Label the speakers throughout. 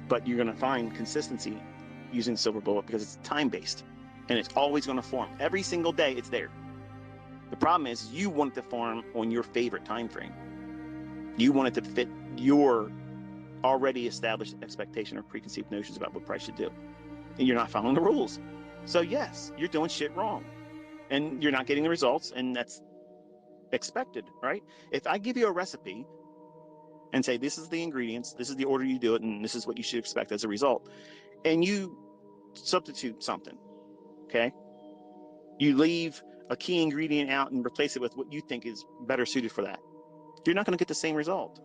Speaker 1: But you're going to find consistency using silver bullet because it's time-based, and it's always going to form. Every single day it's there. The problem is you want it to form on your favorite time frame. You want it to fit your already established expectation or preconceived notions about what price should do. And you're not following the rules. So yes, you're doing shit wrong. And you're not getting the results, and that's expected, right? If I give you a recipe and say, this is the ingredients, this is the order you do it, and this is what you should expect as a result, and you substitute something, okay? You leave a key ingredient out and replace it with what you think is better suited for that. You're not going to get the same result.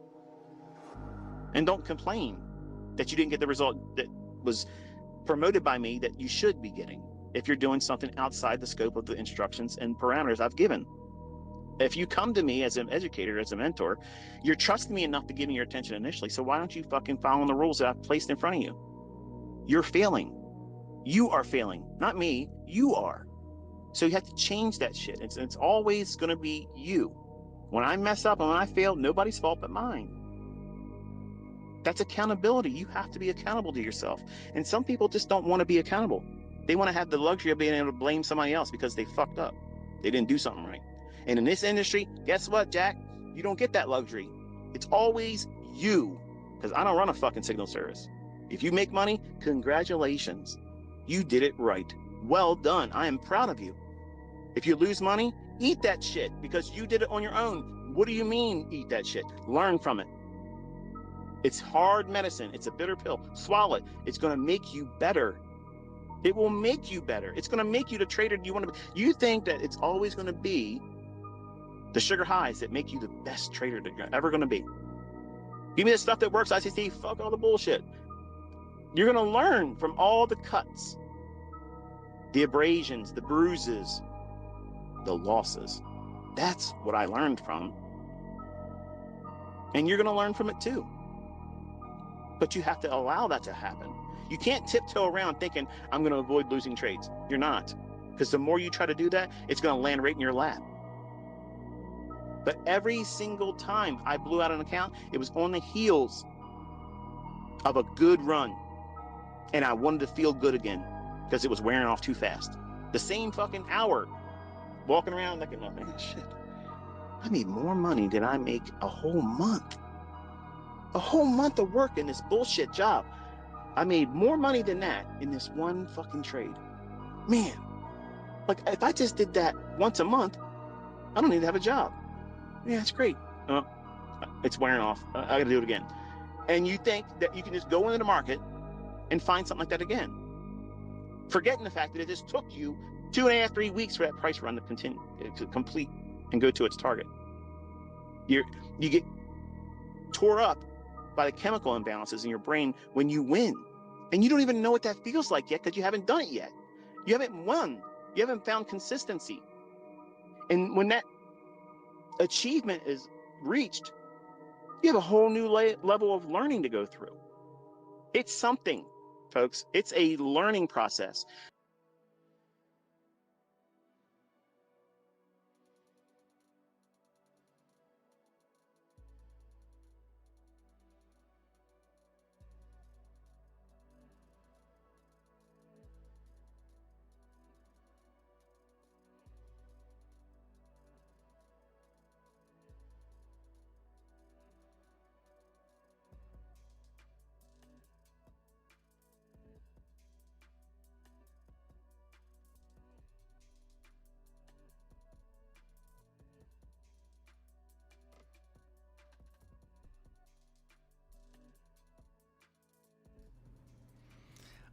Speaker 1: And don't complain that you didn't get the result that was promoted by me that you should be getting if you're doing something outside the scope of the instructions and parameters I've given. If you come to me as an educator, as a mentor, you're trusting me enough to give me your attention initially. So why don't you fucking follow the rules that I've placed in front of you? You're failing. You are failing, not me. You are. So you have to change that shit. It's always going to be you. When I mess up and when I fail, nobody's fault but mine. That's accountability. You have to be accountable to yourself. And some people just don't want to be accountable. They want to have the luxury of being able to blame somebody else because they fucked up. They didn't do something right. And in this industry, guess what, Jack? You don't get that luxury. It's always you. Because I don't run a fucking signal service. If you make money, congratulations. You did it right. Well done. I am proud of you. If you lose money, eat that shit because you did it on your own. What do you mean, eat that shit? Learn from it. It's hard medicine. It's a bitter pill. Swallow it. It's going to make you better. It will make you better. It's going to make you the trader you want to be. You think that it's always going to be the sugar highs that make you the best trader that you're ever going to be. Give me the stuff that works, ICT. Fuck all the bullshit. You're going to learn from all the cuts, the abrasions, the bruises, the losses. That's what I learned from. And you're going to learn from it too. But you have to allow that to happen. You can't tiptoe around thinking, I'm going to avoid losing trades. You're not. Because the more you try to do that, it's going to land right in your lap. But every single time I blew out an account, it was on the heels of a good run. And I wanted to feel good again because it was wearing off too fast. The same fucking hour, walking around like, oh, man, shit. I made more money than I make a whole month. A whole month of work in this bullshit job. I made more money than that in this one fucking trade. Man, like if I just did that once a month, I don't need to have a job. Yeah, it's great. It's wearing off. I gotta do it again. And you think that you can just go into the market and find something like that again, forgetting the fact that it just took you 2.5-3 weeks for that price run to continue, to complete and go to its target. You get tore up by the chemical imbalances in your brain when you win. And you don't even know what that feels like yet because you haven't done it yet. You haven't won. You haven't found consistency. And when that achievement is reached, you have a whole new level of learning to go through. It's something, folks. It's a learning process.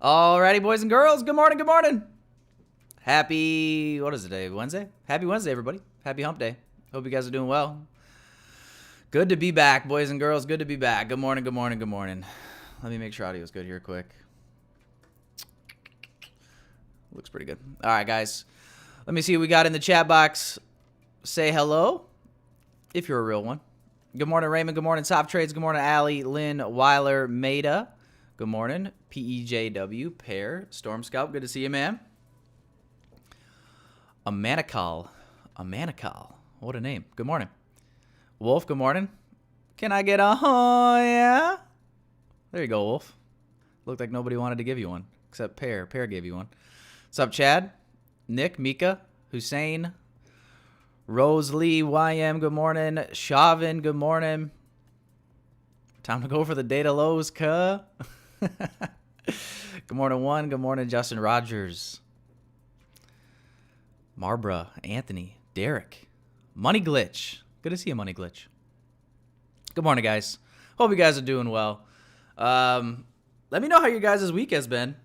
Speaker 2: Alrighty, boys and girls, good morning, good morning. Happy, what is it today, Wednesday? Happy Wednesday, everybody. Happy hump day. Hope you guys are doing well. Good to be back, boys and girls. Good to be back. Good morning, good morning, good morning. Let me make sure audio is good here quick. Looks pretty good. All right, guys. Let me see what we got in the chat box. Say hello, if you're a real one. Good morning, Raymond. Good morning, Soft Trades. Good morning, Allie, Lynn, Weiler, Maida. Good morning, PEJW, Pear, Storm Scout. Good to see you, man. A Manical. What a name. Good morning. Wolf, good morning. Can I get a oh, yeah? There you go, Wolf. Looked like nobody wanted to give you one except Pear. Pear gave you one. What's up, Chad? Nick, Mika, Hussein, Rose Lee, YM, good morning. Shavin, good morning. Time to go for the data lows, cuh. Good morning, one. Good morning, Justin Rogers. Marbra, Anthony, Derek, Money Glitch. Good to see you, Money Glitch. Good morning, guys. Hope you guys are doing well. Let me know how your guys' week has been.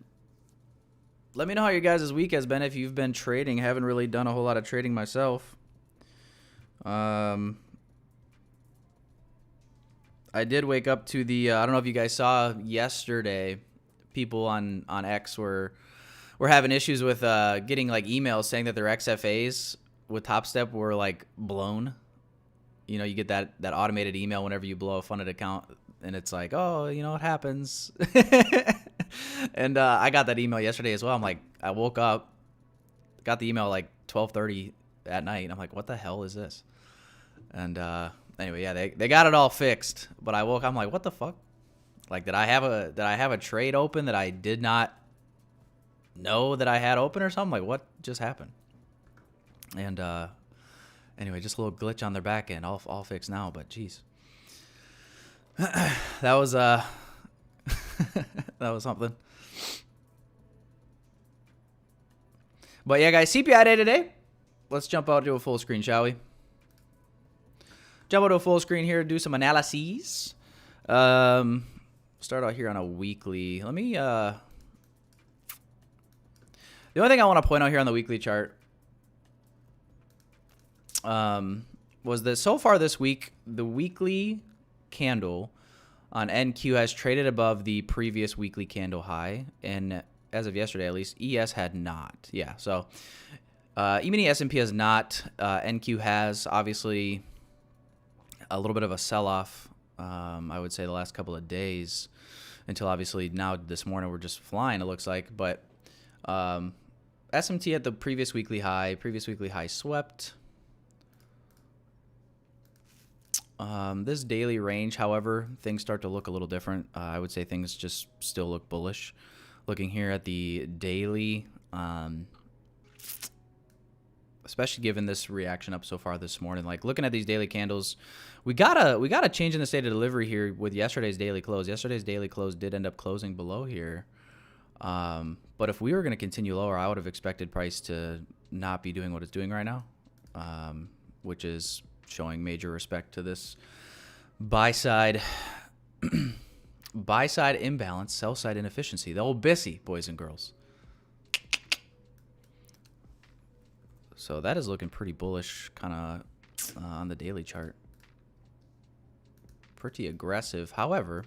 Speaker 2: Let me know how your guys' week has been if you've been trading. I haven't really done a whole lot of trading myself. I did wake up to the, I don't know if you guys saw yesterday, people on X were having issues with getting like emails saying that their XFAs with Topstep were like blown. You know, you get that automated email whenever you blow a funded account, and it's like, oh, you know, it happens. And I got that email yesterday as well. I'm like, I woke up, got the email like 12:30 at night. I'm like, what the hell is this? And anyway, yeah, they got it all fixed. But I woke up, I'm like, what the fuck? Like, did I have a trade open that I did not know that I had open or something? Like, what just happened? And anyway, just a little glitch on their back end, all fixed now. But geez, that was that was something. But yeah, guys, CPI day today. Let's jump out to a full screen, shall we? Jump out to a full screen here, do some analyses. Start out here on a weekly. Let me, the only thing I want to point out here on the weekly chart was that so far this week, the weekly candle on NQ has traded above the previous weekly candle high, and as of yesterday at least, ES had not. Yeah, so E-mini S&P has not. NQ has, obviously, a little bit of a sell-off, I would say, the last couple of days, until obviously now this morning we're just flying, it looks like. But SMT at the previous weekly high swept. This daily range, however, things start to look a little different. I would say things just still look bullish. Looking here at the daily, especially given this reaction up so far this morning, like looking at these daily candles, we got a change in the state of delivery here with yesterday's daily close. Yesterday's daily close did end up closing below here. But if we were going to continue lower, I would have expected price to not be doing what it's doing right now, which is showing major respect to this buy side imbalance, sell side inefficiency, the old BISSY, boys and girls. So that is looking pretty bullish, kind of on the daily chart. Pretty aggressive. However,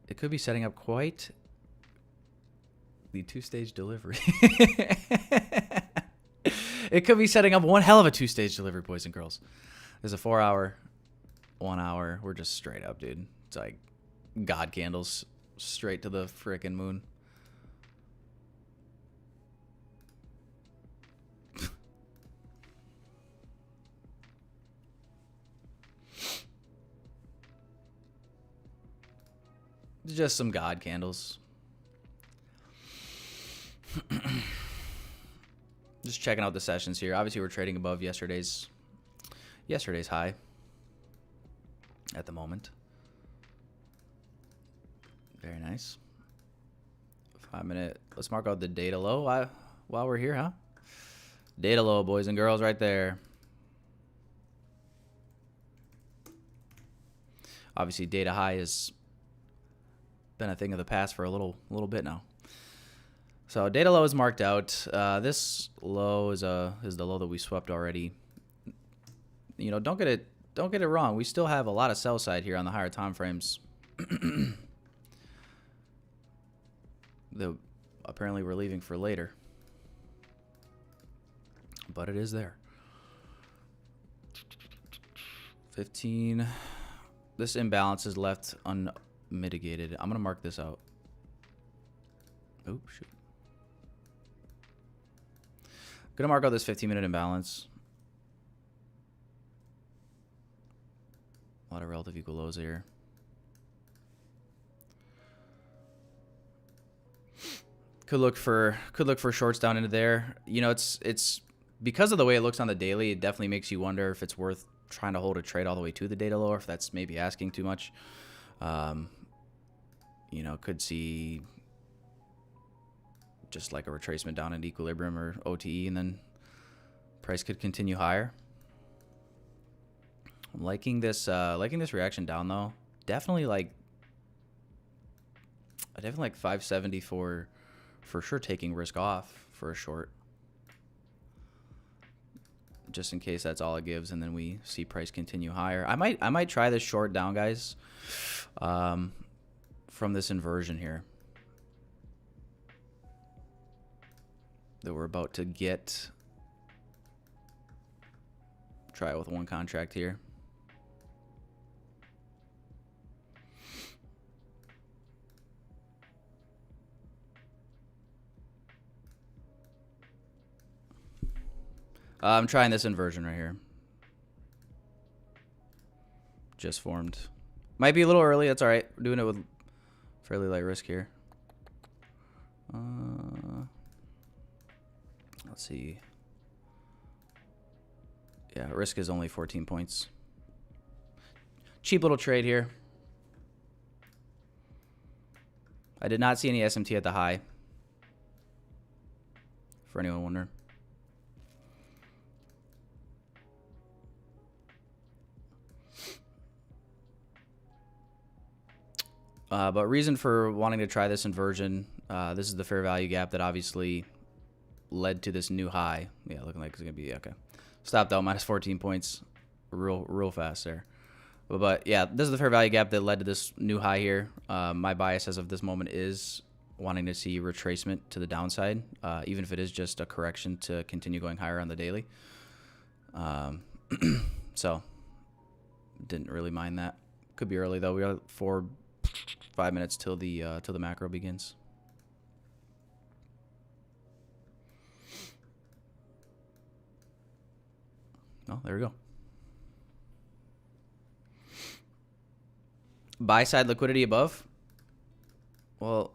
Speaker 2: it could be setting up quite the two-stage delivery. It could be setting up one hell of a two-stage delivery, boys and girls. There's a 4-hour, 1 hour. We're just straight up, dude. It's like God candles straight to the frickin' moon. Just some God candles. Just checking out the sessions here. Obviously, we're trading above yesterday's high at the moment. Very nice. 5-minute. Let's mark out the data low while we're here, huh? Data low, boys and girls, right there. Obviously, data high has been a thing of the past for a little bit now. So data low is marked out. This low is the low that we swept already. You know, don't get it wrong. We still have a lot of sell side here on the higher time frames. Apparently we're leaving for later, but it is there. 15. This imbalance is left unmitigated. I'm gonna mark this out. Oh shoot. Gonna mark out this 15-minute imbalance. A lot of relative equal lows here. Could look for shorts down into there. You know, it's because of the way it looks on the daily, it definitely makes you wonder if it's worth trying to hold a trade all the way to the data low, or if that's maybe asking too much. You know, could see just like a retracement down into equilibrium or OTE, and then price could continue higher. I'm liking this reaction down though. Definitely like 570 for sure, taking risk off for a short, just in case that's all it gives, and then we see price continue higher. I might try this short down, guys, from this inversion here that we're about to get. Try it with one contract here. I'm trying this inversion right here. Just formed. Might be a little early. That's all right. We're doing it with fairly light risk here. Let's see. Yeah, risk is only 14 points. Cheap little trade here. I did not see any SMT at the high, for anyone wondering. But reason for wanting to try this inversion, this is the fair value gap that obviously led to this new high. Yeah, looking like it's going to be okay. Stopped out minus 14 points real fast there. But yeah, this is the fair value gap that led to this new high here. My bias as of this moment is wanting to see retracement to the downside, even if it is just a correction to continue going higher on the daily. So didn't really mind that. Could be early though. We are 5 minutes till the macro begins. Oh, there we go. Buy side liquidity above. Well,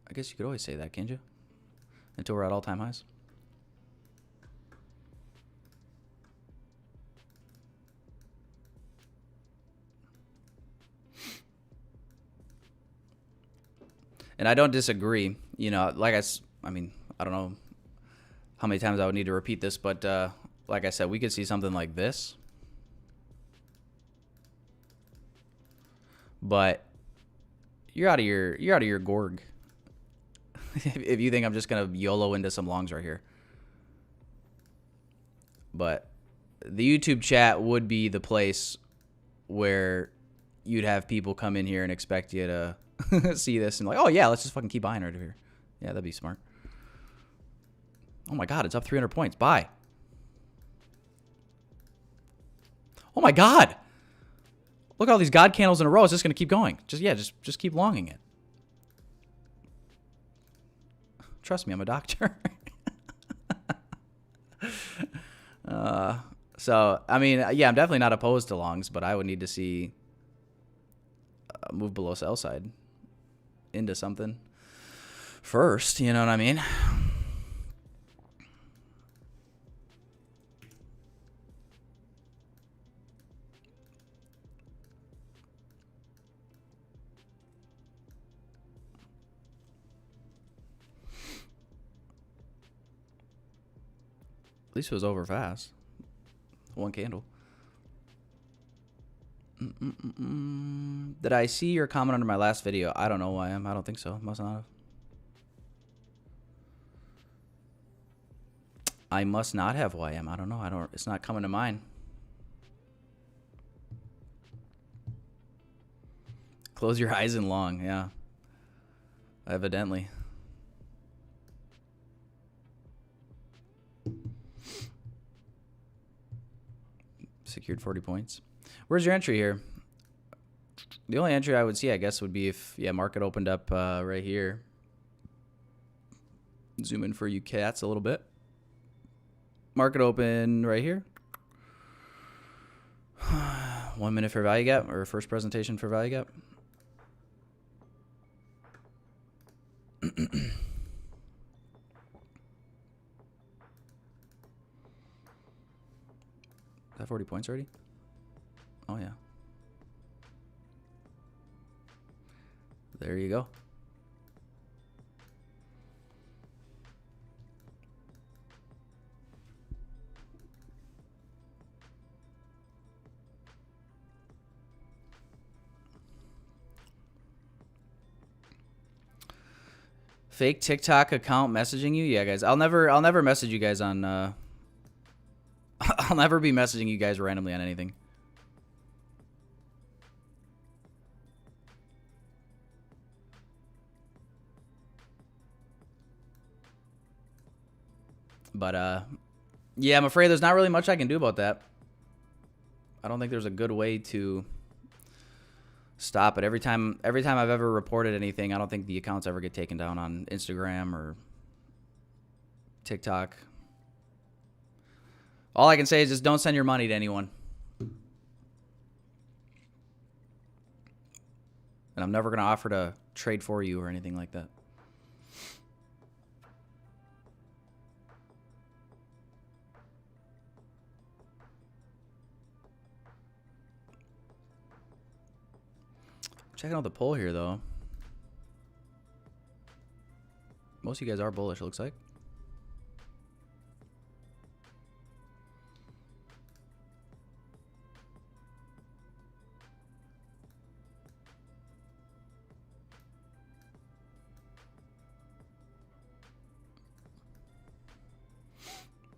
Speaker 2: I guess you could always say that, can't you? Until we're at all-time highs. And I don't disagree. You know, I mean, I don't know how many times I would need to repeat this, but like I said, we could see something like this. But you're out of your gorg if you think I'm just gonna YOLO into some longs right here. But the YouTube chat would be the place where you'd have people come in here and expect you to see this and like, oh yeah, let's just fucking keep buying right over here. Yeah, that'd be smart. Oh my god, it's up 300 points. Buy. Oh my god. Look at all these god candles in a row. It's just going to keep going. Just keep longing it. Trust me, I'm a doctor. So, I mean, yeah, I'm definitely not opposed to longs, but I would need to see a move below sell side into something first. You know what I mean? At least it was over fast. One candle. Did I see your comment under my last video? I don't know YM. I don't think so. Must not have. I must not have YM. I don't know. It's not coming to mind. Close your eyes and long. Yeah. Evidently. Secured 40 points. Where's your entry here? The only entry I would see, I guess, would be if, yeah, market opened up right here. Zoom in for you cats a little bit. Market open right here. 1 minute for value gap or first presentation for value gap. Is that 40 points already? Oh, yeah. There you go. Fake TikTok account messaging you? Yeah, guys. I'll never message you guys on I'll never be messaging you guys randomly on anything. But yeah, I'm afraid there's not really much I can do about that. I don't think there's a good way to stop it. Every time I've ever reported anything, I don't think the accounts ever get taken down on Instagram or TikTok. All I can say is just don't send your money to anyone. And I'm never going to offer to trade for you or anything like that. Checking out the poll here, though. Most of you guys are bullish, it looks like.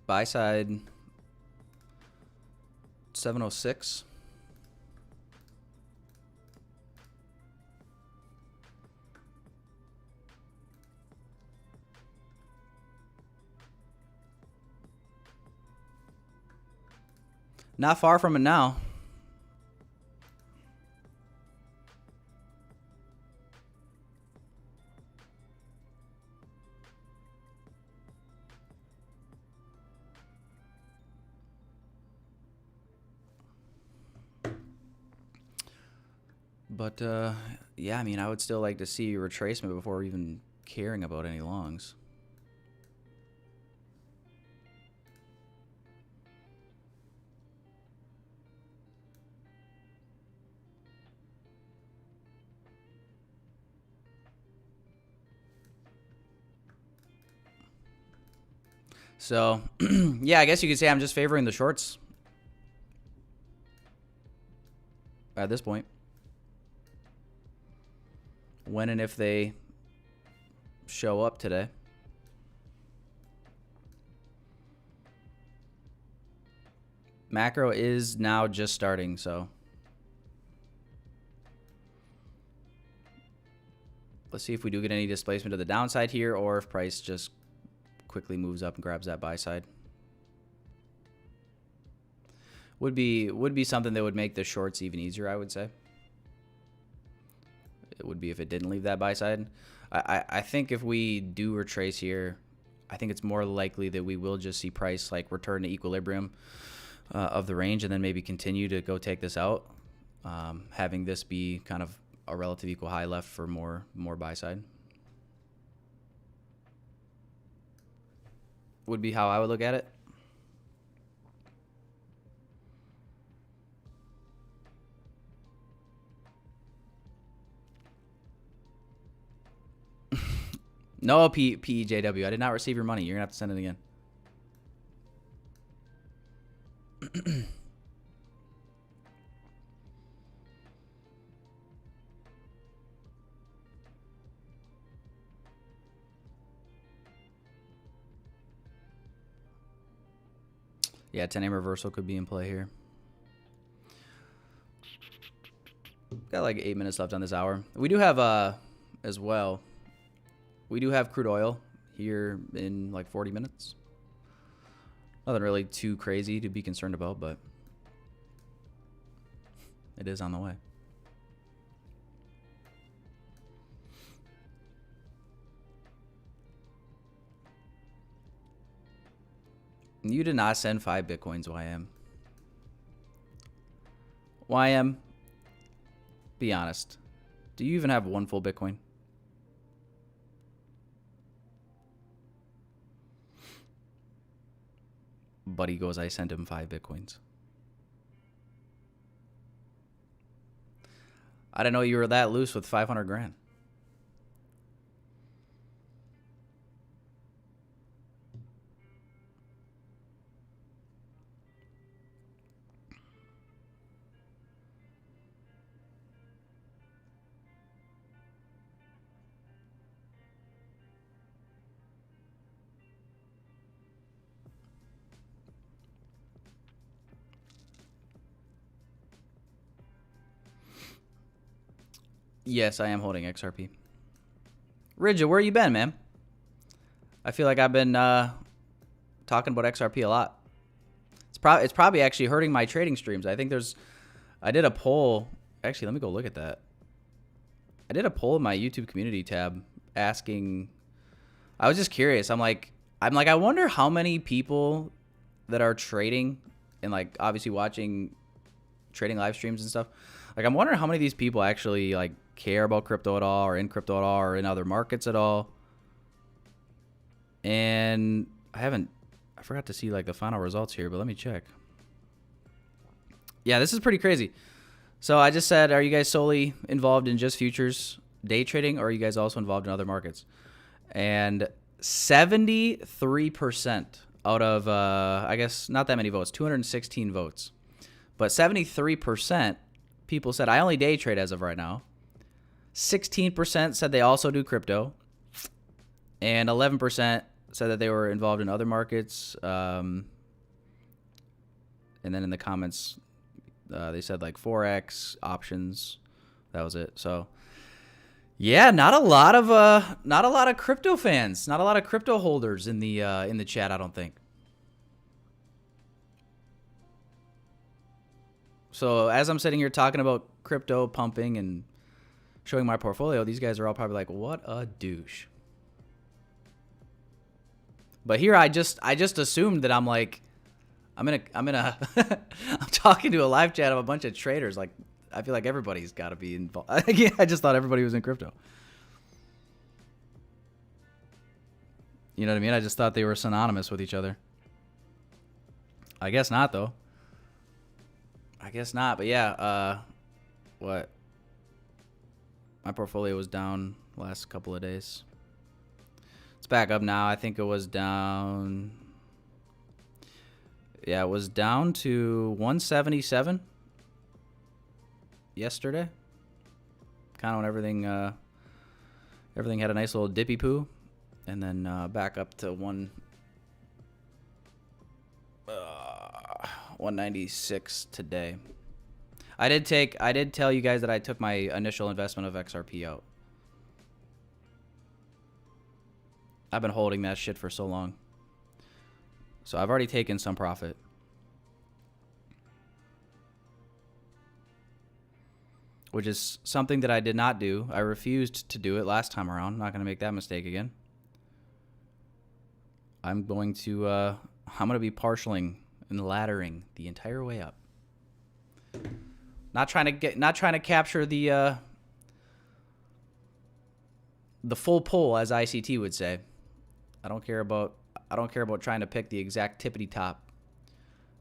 Speaker 2: Buy side 706. Not far from it now. But, yeah, I mean, I would still like to see retracement before even caring about any longs. So, yeah, I guess you could say I'm just favoring the shorts at this point. When and if they show up today. Macro is now just starting, so let's see if we do get any displacement to the downside here or if price just quickly moves up and grabs that buy side. Would be something that would make the shorts even easier, I would say. It would be if it didn't leave that buy side. I think if we do retrace here, I think it's more likely that we will just see price like return to equilibrium of the range and then maybe continue to go take this out, having this be kind of a relative equal high left for more buy side. Would be how I would look at it. No, PEJW. I did not receive your money. You're going to have to send it again. Yeah, 10 a reversal could be in play here. Got like 8 minutes left on this hour. We do have, as well, we do have crude oil here in like 40 minutes. Nothing really too crazy to be concerned about, but it is on the way. You did not send 5 Bitcoins, YM. YM, be honest. Do you even have one full Bitcoin? Buddy goes, I sent him 5 Bitcoins. I didn't know you were that loose with 500 grand. Yes, I am holding XRP. Ridja, where you been, man? I feel like I've been talking about XRP a lot. It's probably actually hurting my trading streams. I did a poll. Actually, let me go look at that. I did a poll in my YouTube community tab asking. I was just curious. I'm like, I wonder how many people that are trading and like obviously watching trading live streams and stuff. Like, I'm wondering how many of these people actually like care about crypto at all, or in crypto at all, or in other markets at all. And I forgot to see like the final results here, but let me check. Yeah, this is pretty crazy. So I just said, are you guys solely involved in just futures day trading, or are you guys also involved in other markets? And 73% out of, I guess not that many votes, 216 votes, but 73% people said, I only day trade as of right now. 16% said they also do crypto. And 11% said that they were involved in other markets. And then in the comments, they said like Forex, options. That was it. So yeah, not a lot of crypto fans, not a lot of crypto holders in the chat, I don't think. So as I'm sitting here talking about crypto pumping and showing my portfolio, these guys are all probably like, what a douche. But here I just assumed that I'm like, I'm talking to a live chat of a bunch of traders. Like, I feel like everybody's got to be involved. Again, I just thought everybody was in crypto. You know what I mean? I just thought they were synonymous with each other. I guess not, though. I guess not. But yeah, what? My portfolio was down last couple of days. It's back up now. I think it was down. Yeah, it was down to 177 yesterday. Kind of when everything had a nice little dippy poo, and then back up to 196 today. I did tell you guys that I took my initial investment of XRP out. I've been holding that shit for so long. So I've already taken some profit. Which is something that I did not do. I refused to do it last time around. I'm not going to make that mistake again. I'm going to be partialing and laddering the entire way up. Not trying to capture the full pull, as ICT would say. I don't care about trying to pick the exact tippity top.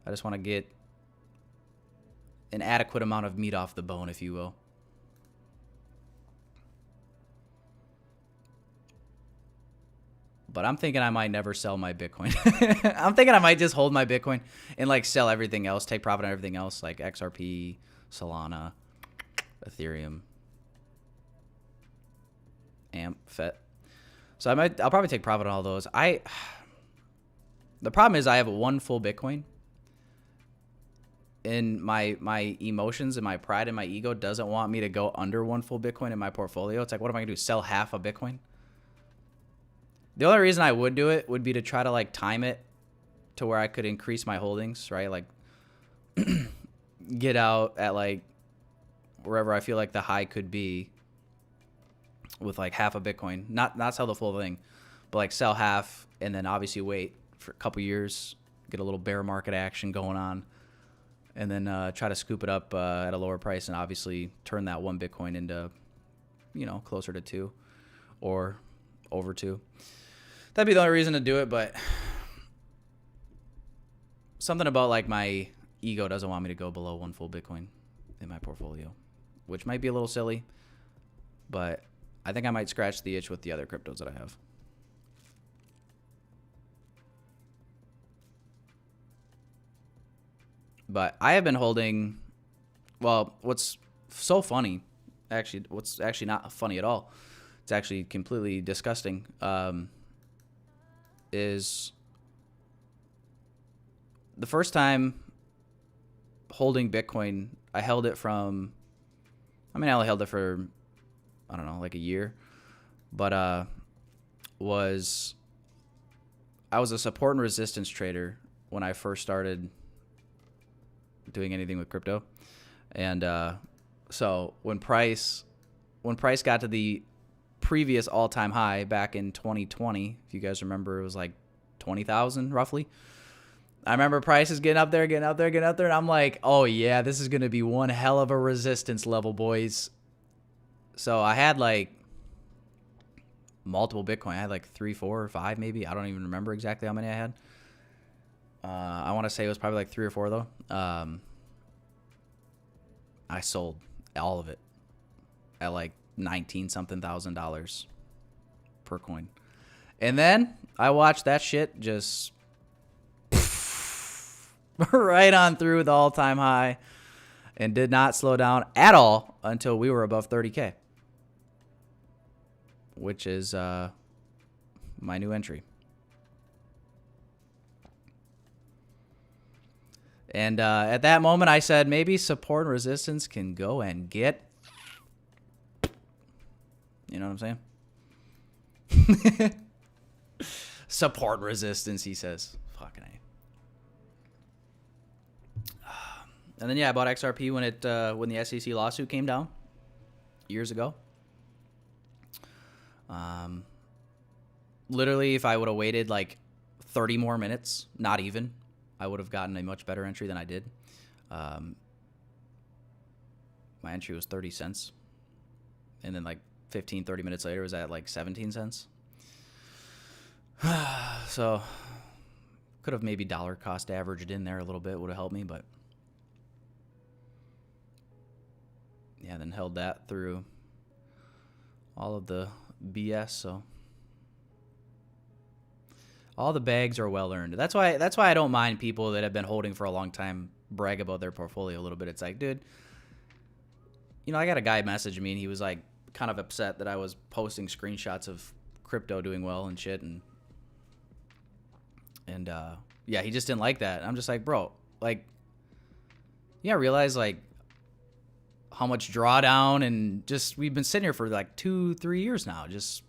Speaker 2: I just want to get an adequate amount of meat off the bone, if you will. But I'm thinking I might never sell my Bitcoin. I'm thinking I might just hold my Bitcoin and like sell everything else, take profit on everything else, like XRP, Solana, Ethereum, AMP, FET. So I'll probably take profit on all those. The problem is I have one full Bitcoin, and my emotions and my pride and my ego doesn't want me to go under one full Bitcoin in my portfolio. It's like, what am I gonna do? Sell half a Bitcoin? The only reason I would do it would be to try to like time it to where I could increase my holdings, right? Like get out at like wherever I feel like the high could be with like half a Bitcoin. Not sell the full thing, but like sell half and then obviously wait for a couple years, get a little bear market action going on, and then try to scoop it up at a lower price, and obviously turn that 1 Bitcoin into, closer to 2 or over 2. That'd be the only reason to do it, but something about like my ego doesn't want me to go below 1 full Bitcoin in my portfolio, which might be a little silly, but I think I might scratch the itch with the other cryptos that I have. But I have been holding, well, what's so funny, actually, what's actually not funny at all, it's actually completely disgusting, is the first time holding Bitcoin, I held it from, I only held it for, I don't know, like a year, but I was a support and resistance trader when I first started doing anything with crypto. And so when price got to the previous all-time high back in 2020, if you guys remember, it was like 20,000 roughly. I remember prices getting up there, and I'm like, oh yeah, this is going to be one hell of a resistance level, boys. So I had like multiple Bitcoin. I had like 3, 4, or 5 maybe. I don't even remember exactly how many I had. I want to say it was probably like 3 or 4 though. I sold all of it at like $19-something thousand per coin. And then I watched that shit just right on through the all-time high and did not slow down at all until we were above 30K, which is my new entry. And at that moment, I said, maybe support and resistance can go and get... You know what I'm saying? Support resistance, he says. Fucking A. And then, yeah, I bought XRP when the SEC lawsuit came down years ago. Literally, if I would have waited like 30 more minutes, not even, I would have gotten a much better entry than I did. My entry was 30 cents. And then like 15, 30 minutes later, it was at like 17 cents. So could have maybe dollar cost averaged in there a little bit, would have helped me, but yeah, then held that through all of the BS. So all the bags are well earned. That's why I don't mind people that have been holding for a long time brag about their portfolio a little bit. It's like, dude, I got a guy message me and he was like kind of upset that I was posting screenshots of crypto doing well and shit, and yeah, he just didn't like that. I'm just like, bro, like, I realize like how much drawdown and just we've been sitting here for like 2-3 years now, just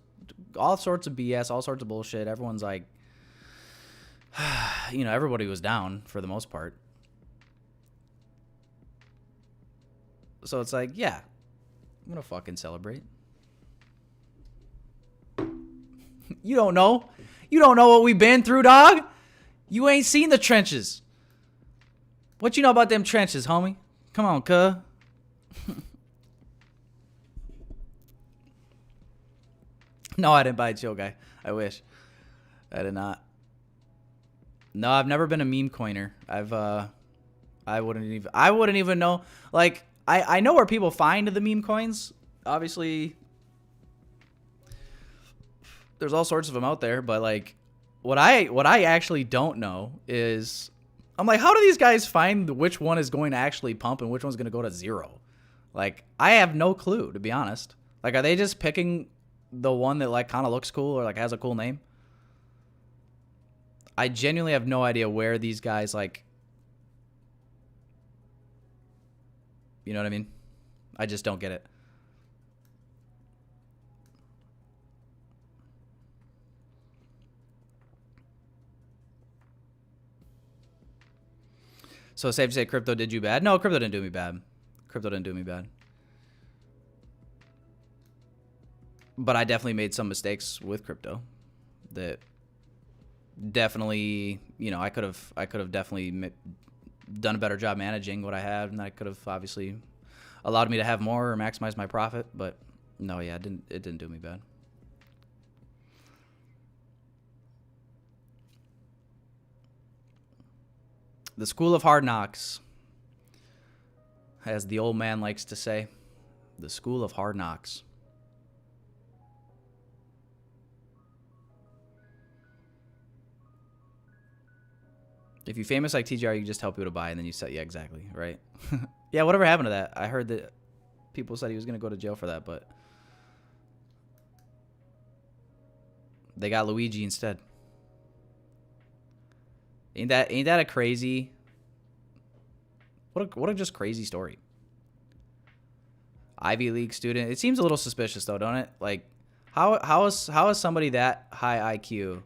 Speaker 2: all sorts of BS, all sorts of bullshit. Everyone's like, everybody was down for the most part. So it's like, yeah, I'm gonna fucking celebrate. You don't know what we've been through, dog. You ain't seen the trenches. What you know about them trenches, homie? Come on, cuh. No, I didn't buy a chill guy. I wish. I did not. No, I've never been a meme coiner. I wouldn't even know. Like, I know where people find the meme coins. Obviously, there's all sorts of them out there, but like, what I actually don't know is, I'm like, how do these guys find which one is going to actually pump and which one's going to go to zero? Like, I have no clue, to be honest. Like, are they just picking the one that like kind of looks cool or like has a cool name? I genuinely have no idea where these guys like, you know what I mean? I just don't get it. So safe to say crypto did you bad? No, crypto didn't do me bad. Crypto didn't do me bad. But I definitely made some mistakes with crypto that definitely, I could have definitely done a better job managing what I had, and that could have obviously allowed me to have more or maximize my profit. But no, yeah, it didn't do me bad. The School of Hard Knocks, as the old man likes to say, the School of Hard Knocks. If you famous like TGR, you just tell people to buy, and then you say, yeah, exactly, right? Yeah, whatever happened to that? I heard that people said he was going to go to jail for that, but they got Luigi instead. Ain't that a crazy? What a just crazy story. Ivy League student. It seems a little suspicious though, don't it? Like, how is somebody that high IQ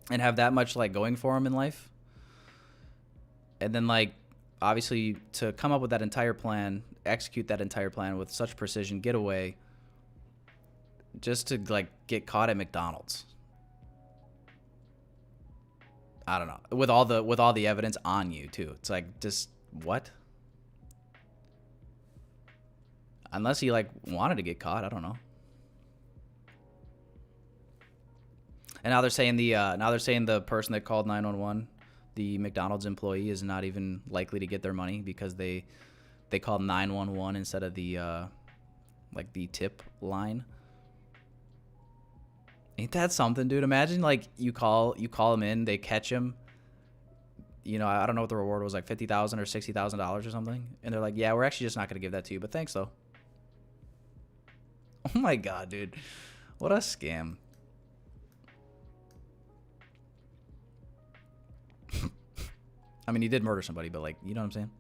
Speaker 2: and have that much like going for him in life, and then like obviously to come up with that entire plan, execute that entire plan with such precision, get away, just to like get caught at McDonald's. I don't know. With all the evidence on you too. It's like, just what? Unless he like wanted to get caught, I don't know. And now they're saying the person that called 911, the McDonald's employee, is not even likely to get their money because they called 911 instead of the like the tip line. Ain't that something, dude? Imagine like you call them in, they catch him. You know, I don't know what the reward was, like $50,000 or $60,000 or something, and they're like, "Yeah, we're actually just not gonna give that to you, but thanks though." Oh my god, dude, what a scam! I mean, he did murder somebody, but like, you know what I'm saying?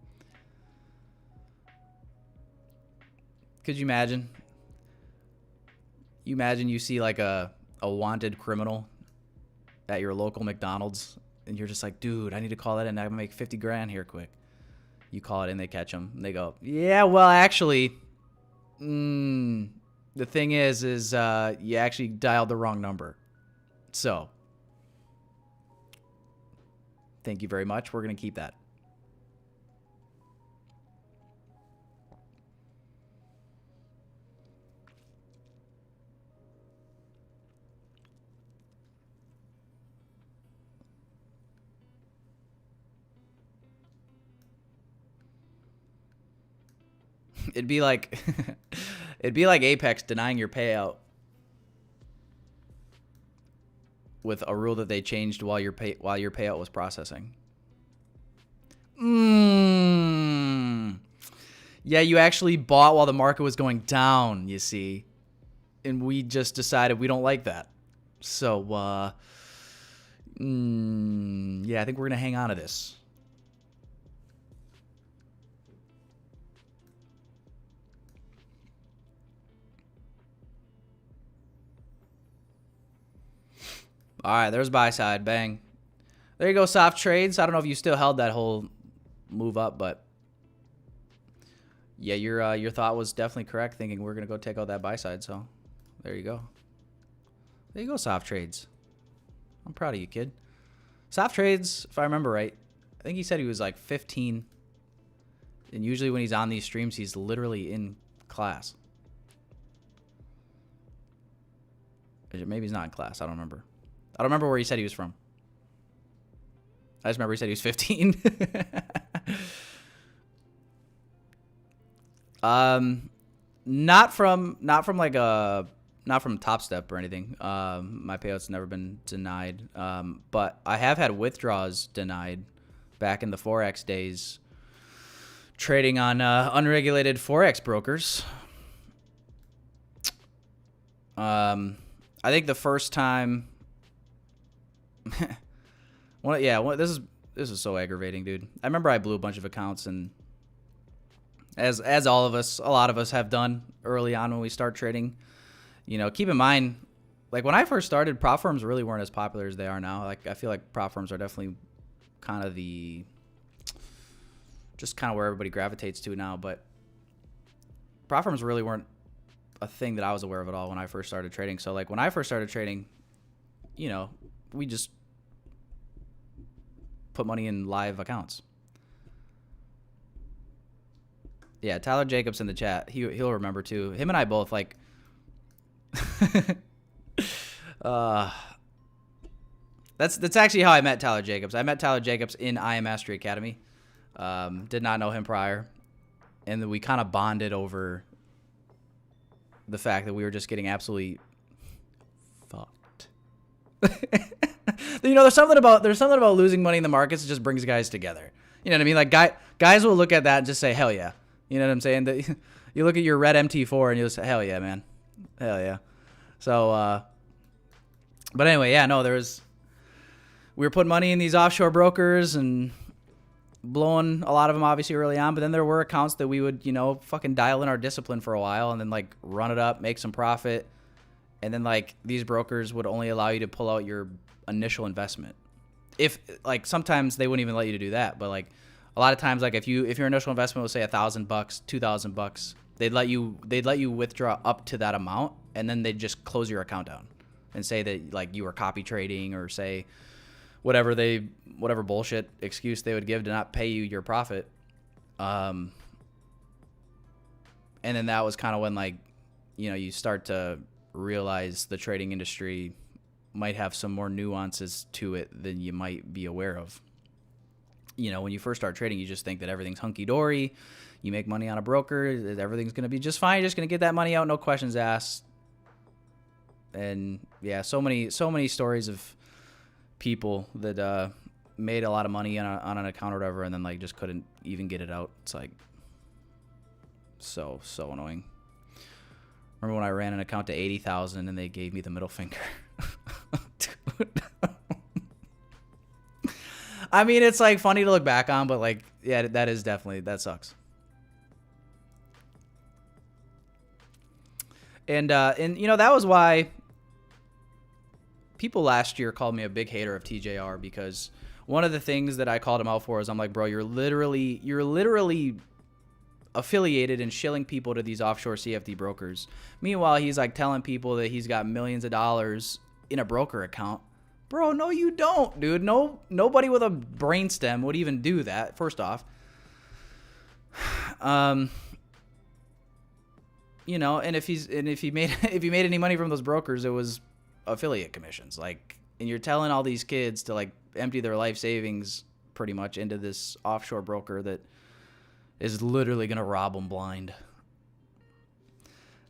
Speaker 2: Could you imagine? You see like a wanted criminal at your local McDonald's, and you're just like, dude, I need to call that in. I'm gonna make 50 grand here quick. You call it in, they catch him, and they go, yeah, well, actually, the thing is you actually dialed the wrong number. So, thank you very much. We're gonna keep that. It'd be like Apex denying your payout with a rule that they changed while your payout was processing. Yeah, you actually bought while the market was going down, you see. And we just decided we don't like that. So yeah, I think we're going to hang on to this. All right, there's buy side. Bang. There you go, soft trades. I don't know if you still held that whole move up, but yeah, your thought was definitely correct, thinking we're going to go take out that buy side. So there you go. There you go, soft trades. I'm proud of you, kid. Soft trades, if I remember right, I think he said he was like 15. And usually when he's on these streams, he's literally in class. Maybe he's not in class. I don't remember. I don't remember where he said he was from. I just remember he said he was 15. Not from Topstep or anything. My payout's never been denied. But I have had withdrawals denied back in the Forex days, trading on unregulated Forex brokers. I think the first time. This is so aggravating, dude. I remember I blew a bunch of accounts, and as a lot of us have done early on when we start trading. You know, keep in mind, like when I first started, prop firms really weren't as popular as they are now. Like I feel like prop firms are definitely kind of where everybody gravitates to now. But prop firms really weren't a thing that I was aware of at all when I first started trading. So like when I first started trading, you know, we just put money in live accounts. Yeah, Tyler Jacobs in the chat. He'll remember too. Him and I both like. That's actually how I met Tyler Jacobs. I met Tyler Jacobs in I Am Mastery Academy. Did not know him prior, and then we kind of bonded over the fact that we were just getting absolutely fucked. You know, there's something about losing money in the markets that just brings guys together. You know what I mean? Like guys will look at that and just say, hell yeah. You know what I'm saying? You look at your red MT4 and you'll say, hell yeah, man. Hell yeah. So, but anyway, yeah, no, we were putting money in these offshore brokers and blowing a lot of them obviously early on, but then there were accounts that we would, you know, fucking dial in our discipline for a while and then like run it up, make some profit. And then like these brokers would only allow you to pull out your initial investment. If like sometimes they wouldn't even let you to do that, but like a lot of times, like if your initial investment was say $1,000, $2,000, they'd let you withdraw up to that amount, and then they'd just close your account down and say that like you were copy trading or say whatever bullshit excuse they would give to not pay you your profit. And then that was kind of when like, you know, you start to realize the trading industry might have some more nuances to it than you might be aware of. You know, when you first start trading, you just think that everything's hunky-dory. You make money on a broker, everything's going to be just fine. You're just going to get that money out, no questions asked. And yeah, so many stories of people that made a lot of money on an account or whatever, and then like just couldn't even get it out. It's like so annoying. Remember when I ran an account to 80,000 and they gave me the middle finger? Dude. I mean, it's like funny to look back on, but like, yeah, that sucks. And you know, that was why people last year called me a big hater of TJR, because one of the things that I called him out for is I'm like, bro, you're literally affiliated and shilling people to these offshore CFD brokers. Meanwhile, he's like telling people that he's got millions of dollars in a broker account. Bro, no, you don't, dude. Nobody with a brainstem would even do that. First off, you know, and if he made any money from those brokers, it was affiliate commissions. Like, and you're telling all these kids to like empty their life savings pretty much into this offshore broker that is literally gonna rob them blind.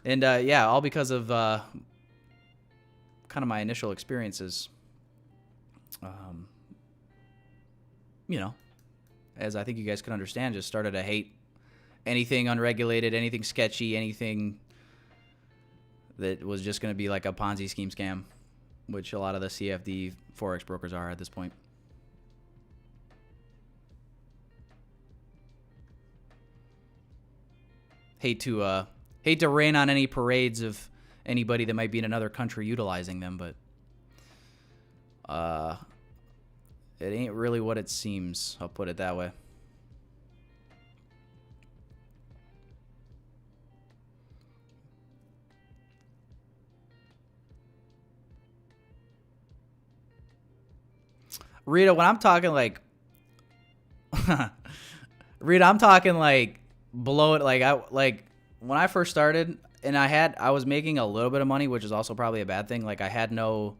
Speaker 2: And yeah, all because of kind of my initial experiences. You know, as I think you guys can understand, just started to hate anything unregulated, anything sketchy, anything that was just going to be like a Ponzi scheme scam, which a lot of the CFD Forex brokers are at this point. Hate to rain on any parades of anybody that might be in another country utilizing them, but it ain't really what it seems. I'll put it that way. Rita, when I'm talking like Rita, I'm talking like below it. Like when I first started and I was making a little bit of money, which is also probably a bad thing. Like I had no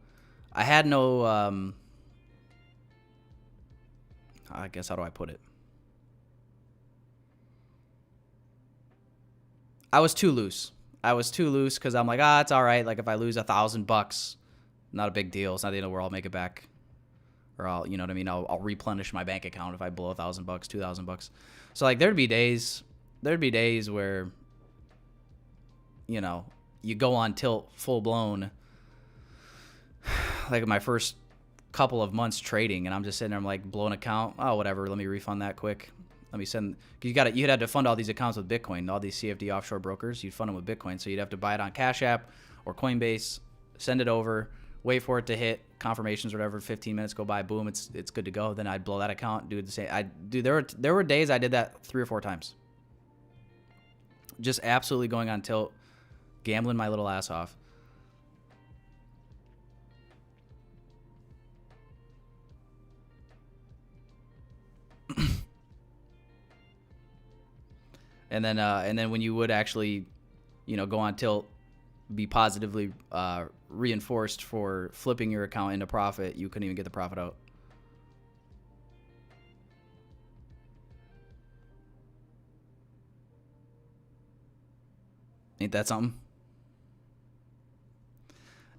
Speaker 2: I guess, how do I put it? I was too loose because I'm like, it's all right. Like if I lose $1,000, not a big deal. It's not the end of the world. I'll make it back, or I'll, you know what I mean. I'll replenish my bank account if I blow $1,000, $2,000. So like there'd be days where, you know, you go on tilt full blown. Like my first couple of months trading, and I'm just sitting there, I'm like, blow an account, oh whatever, let me refund that quick, let me send, you'd have to fund all these accounts with Bitcoin, all these CFD offshore brokers, you'd fund them with Bitcoin, so you'd have to buy it on Cash App or Coinbase, send it over, wait for it to hit confirmations or whatever, 15 minutes go by, boom, it's good to go. Then I'd blow that account, do the same. There were days I did that 3 or 4 times, just absolutely going on tilt, gambling my little ass off. And then when you would actually, go on tilt, be positively reinforced for flipping your account into profit, you couldn't even get the profit out. Ain't that something?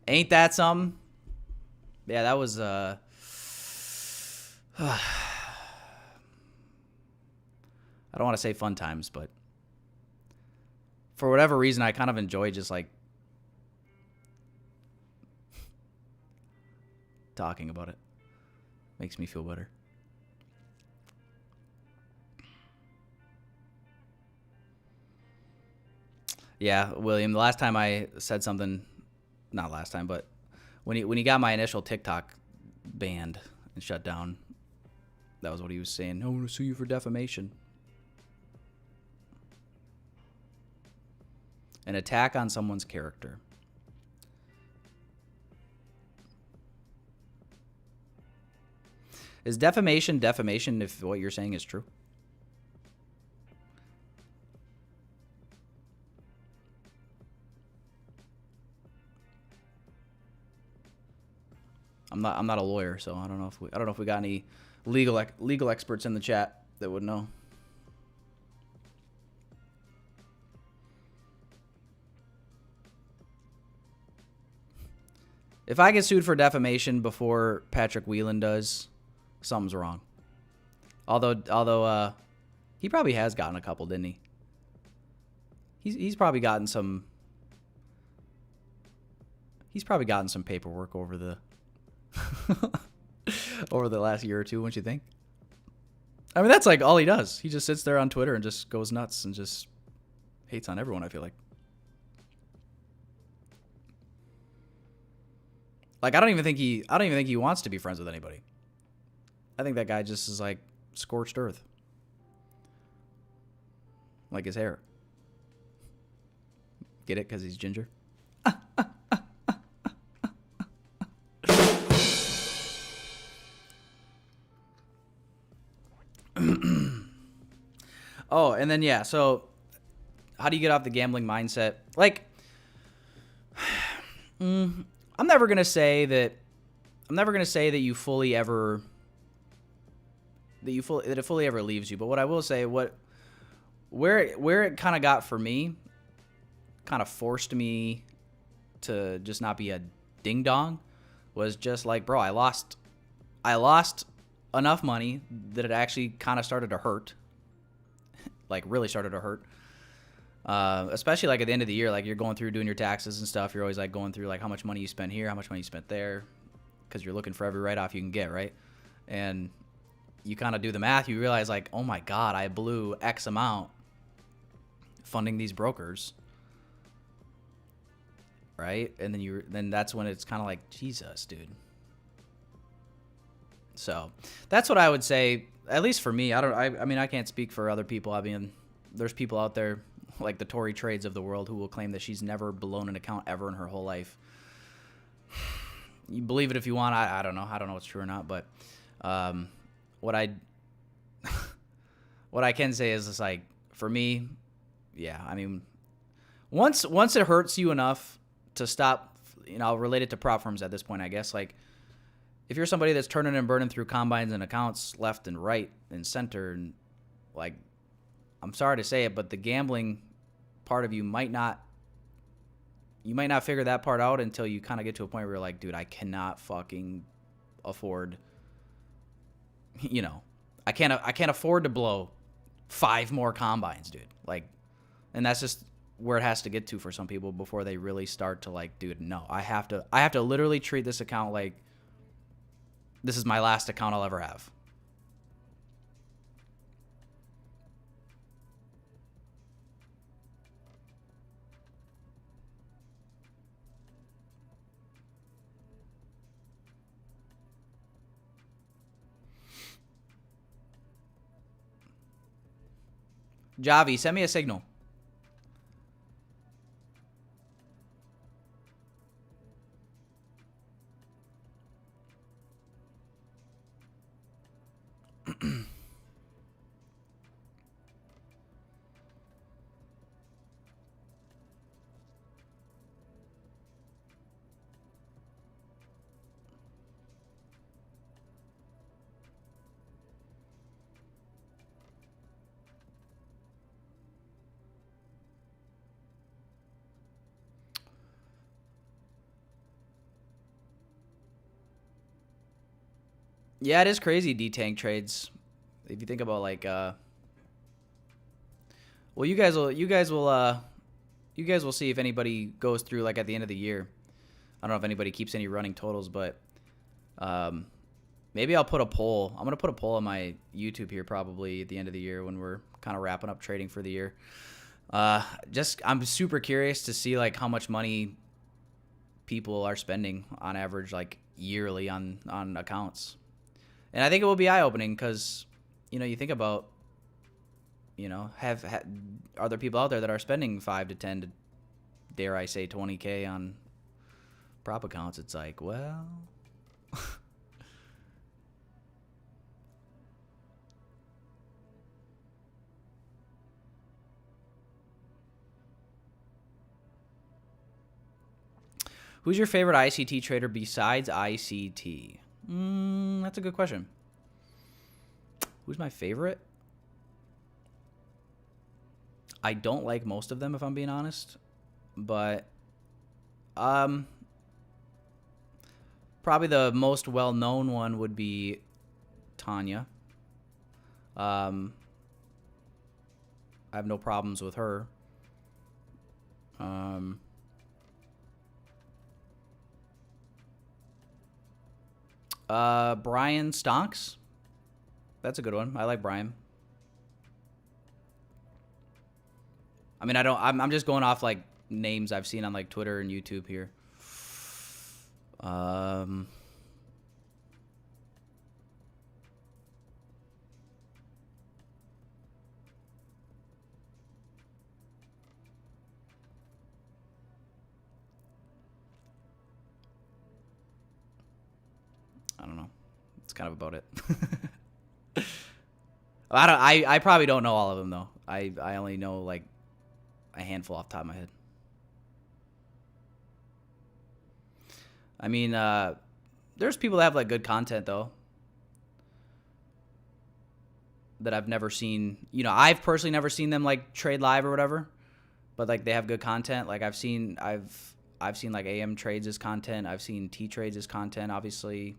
Speaker 2: Ain't that something? Yeah, that was I don't want to say fun times, but for whatever reason, I kind of enjoy just like talking about it. Makes me feel better. Yeah, William, the last time I said something, not last time, but when he got my initial TikTok banned and shut down, that was what he was saying. I want to sue you for defamation. An attack on someone's character. Is defamation if what you're saying is true? I'm not a lawyer, so I don't know if we got any legal experts in the chat that would know. If I get sued for defamation before Patrick Whelan does, something's wrong. Although he probably has gotten a couple, didn't he? He's probably gotten some. He's probably gotten some paperwork over the over the last year or two, wouldn't you think? I mean, that's like all he does. He just sits there on Twitter and just goes nuts and just hates on everyone, I feel like. Like I don't even think he wants to be friends with anybody. I think that guy just is like scorched earth. Like his hair. Get it? Because he's ginger? Oh, and then yeah, so how do you get off the gambling mindset? Like, I'm never gonna say that that it fully ever leaves you. But what I will say, where it kind of got for me, kind of forced me to just not be a ding dong, was just like, bro, I lost enough money that it actually kind of started to hurt. Like really started to hurt. Especially like at the end of the year, like you're going through doing your taxes and stuff. You're always like going through like how much money you spent here, how much money you spent there, because you're looking for every write-off you can get, right? And you kind of do the math. You realize like, oh my God, I blew X amount funding these brokers, right? And then that's when it's kind of like, Jesus, dude. So that's what I would say. At least for me, I mean, I can't speak for other people. I mean, there's people out there like the Tory Trades of the world who will claim that she's never blown an account ever in her whole life. You believe it if you want. I don't know. I don't know what's true or not. But what I can say is, it's like, for me, yeah. I mean, once it hurts you enough to stop, I'll relate it to prop firms at this point, I guess. Like, if you're somebody that's turning and burning through combines and accounts left and right and center, and like, I'm sorry to say it, but the gambling part of you might not figure that part out until you kind of get to a point where you're like, dude, I cannot fucking afford, I can't afford to blow 5 more combines, dude. Like, and that's just where it has to get to for some people before they really start to like, dude, no, I have to literally treat this account like this is my last account I'll ever have. Javi, send me a signal. Yeah, it is crazy detank trades. If you think about like, well, you guys will see if anybody goes through like at the end of the year. I don't know if anybody keeps any running totals, but maybe I'll put a poll. I'm gonna put a poll on my YouTube here probably at the end of the year when we're kind of wrapping up trading for the year. I'm super curious to see like how much money people are spending on average, like yearly on accounts. And I think it will be eye-opening because, you think about, are there people out there that are spending 5 to 10 to, dare I say, 20K on prop accounts? It's like, well, who's your favorite ICT trader besides ICT? That's a good question. Who's my favorite? I don't like most of them, if I'm being honest. But probably the most well-known one would be Tanya. I have no problems with her. Brian Stonks. That's a good one. I like Brian. I mean, I'm just going off like names I've seen on like Twitter and YouTube here. I don't know. It's kind of about it. I probably don't know all of them though. I only know like a handful off the top of my head. I mean, there's people that have like good content though that I've never seen. I've personally never seen them like trade live or whatever, but like they have good content. Like I've seen like AM trades as content. I've seen T trades as content. Obviously,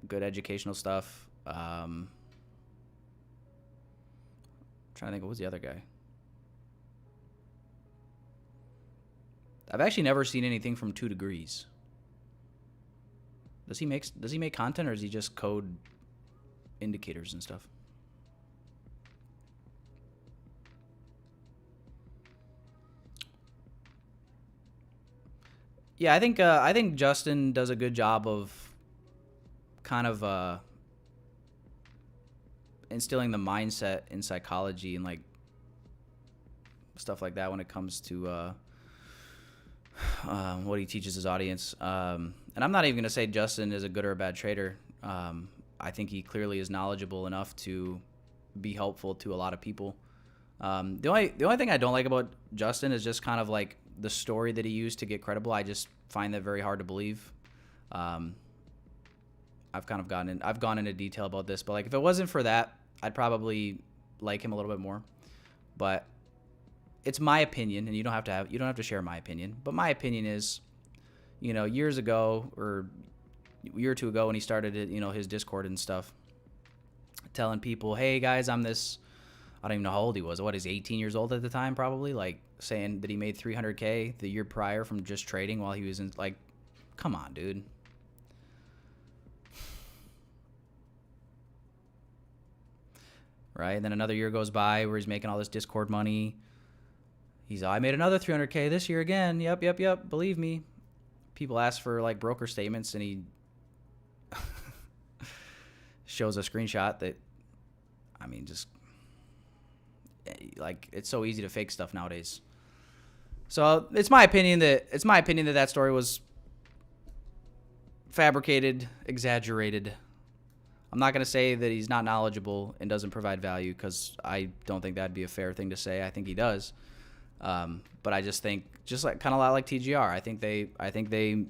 Speaker 2: good educational stuff. Trying to think, what was the other guy? I've actually never seen anything from 2 Degrees. Does he make content, or does he just code indicators and stuff? Yeah, I think Justin does a good job of kind of instilling the mindset in psychology and like stuff like that when it comes to what he teaches his audience. And I'm not even going to say Justin is a good or a bad trader. I think he clearly is knowledgeable enough to be helpful to a lot of people. The only thing I don't like about Justin is just kind of like the story that he used to get credible. I just find that very hard to believe. I've gone into detail about this, but like if it wasn't for that, I'd probably like him a little bit more. But it's my opinion, and you don't have to share my opinion. But my opinion is, years ago or a year or two ago when he started it, his Discord and stuff, telling people, "Hey guys, I'm this." I don't even know how old he was. He's 18 years old at the time, probably. Like saying that he made 300K the year prior from just trading while he was in. Like, come on, dude. Right? And then another year goes by where he's making all this Discord money. I made another 300K this year again. Yep. Believe me. People ask for like broker statements, and he shows a screenshot that, I mean, just like it's so easy to fake stuff nowadays. So it's my opinion that story was fabricated, exaggerated. I'm not going to say that he's not knowledgeable and doesn't provide value, because I don't think that'd be a fair thing to say. I think he does. But I just think, kind of a lot like TGR, I think they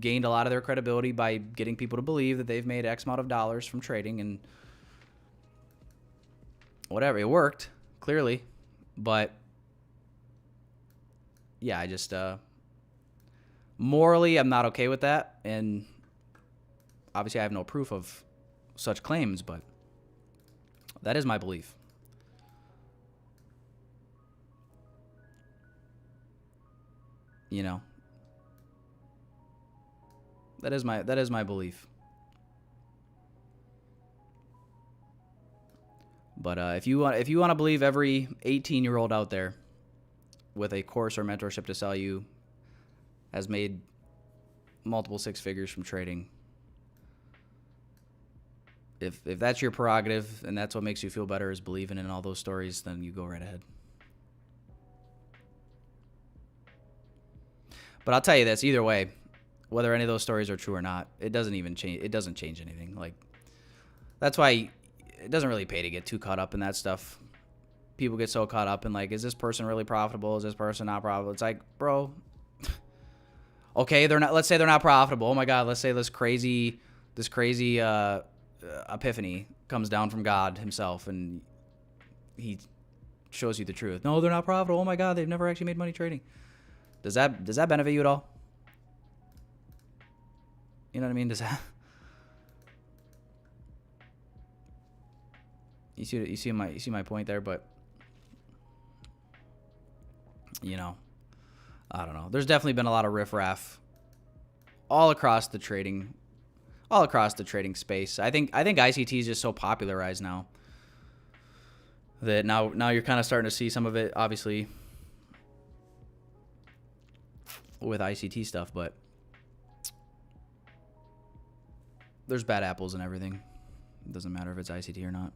Speaker 2: gained a lot of their credibility by getting people to believe that they've made X amount of dollars from trading, and whatever, it worked clearly. But yeah, I just morally I'm not okay with that, and Obviously, I have no proof of such claims, but that is my belief. You know, that is my belief. But if you want to believe every 18-year-old out there with a course or mentorship to sell you has made multiple six figures from trading, if that's your prerogative and that's what makes you feel better is believing in all those stories, then you go right ahead. But I'll tell you this, either way, whether any of those stories are true or not, it doesn't even change. It doesn't change anything. Like, that's why it doesn't really pay to get too caught up in that stuff. People get so caught up in, like, is this person really profitable? Is this person not profitable? It's like, bro, okay, they're not. Let's say they're not profitable. Oh my God, let's say this crazy epiphany comes down from God himself and he shows you the truth. No, they're not profitable. Oh my God, they've never actually made money trading. Does that benefit you at all? You know what I mean? Does that? You see my point there, but you know, I don't know. There's definitely been a lot of riffraff all across the trading space. I think ICT is just so popularized now that now you're kind of starting to see some of it, obviously, with ICT stuff, but there's bad apples and everything. It doesn't matter if it's ICT or not.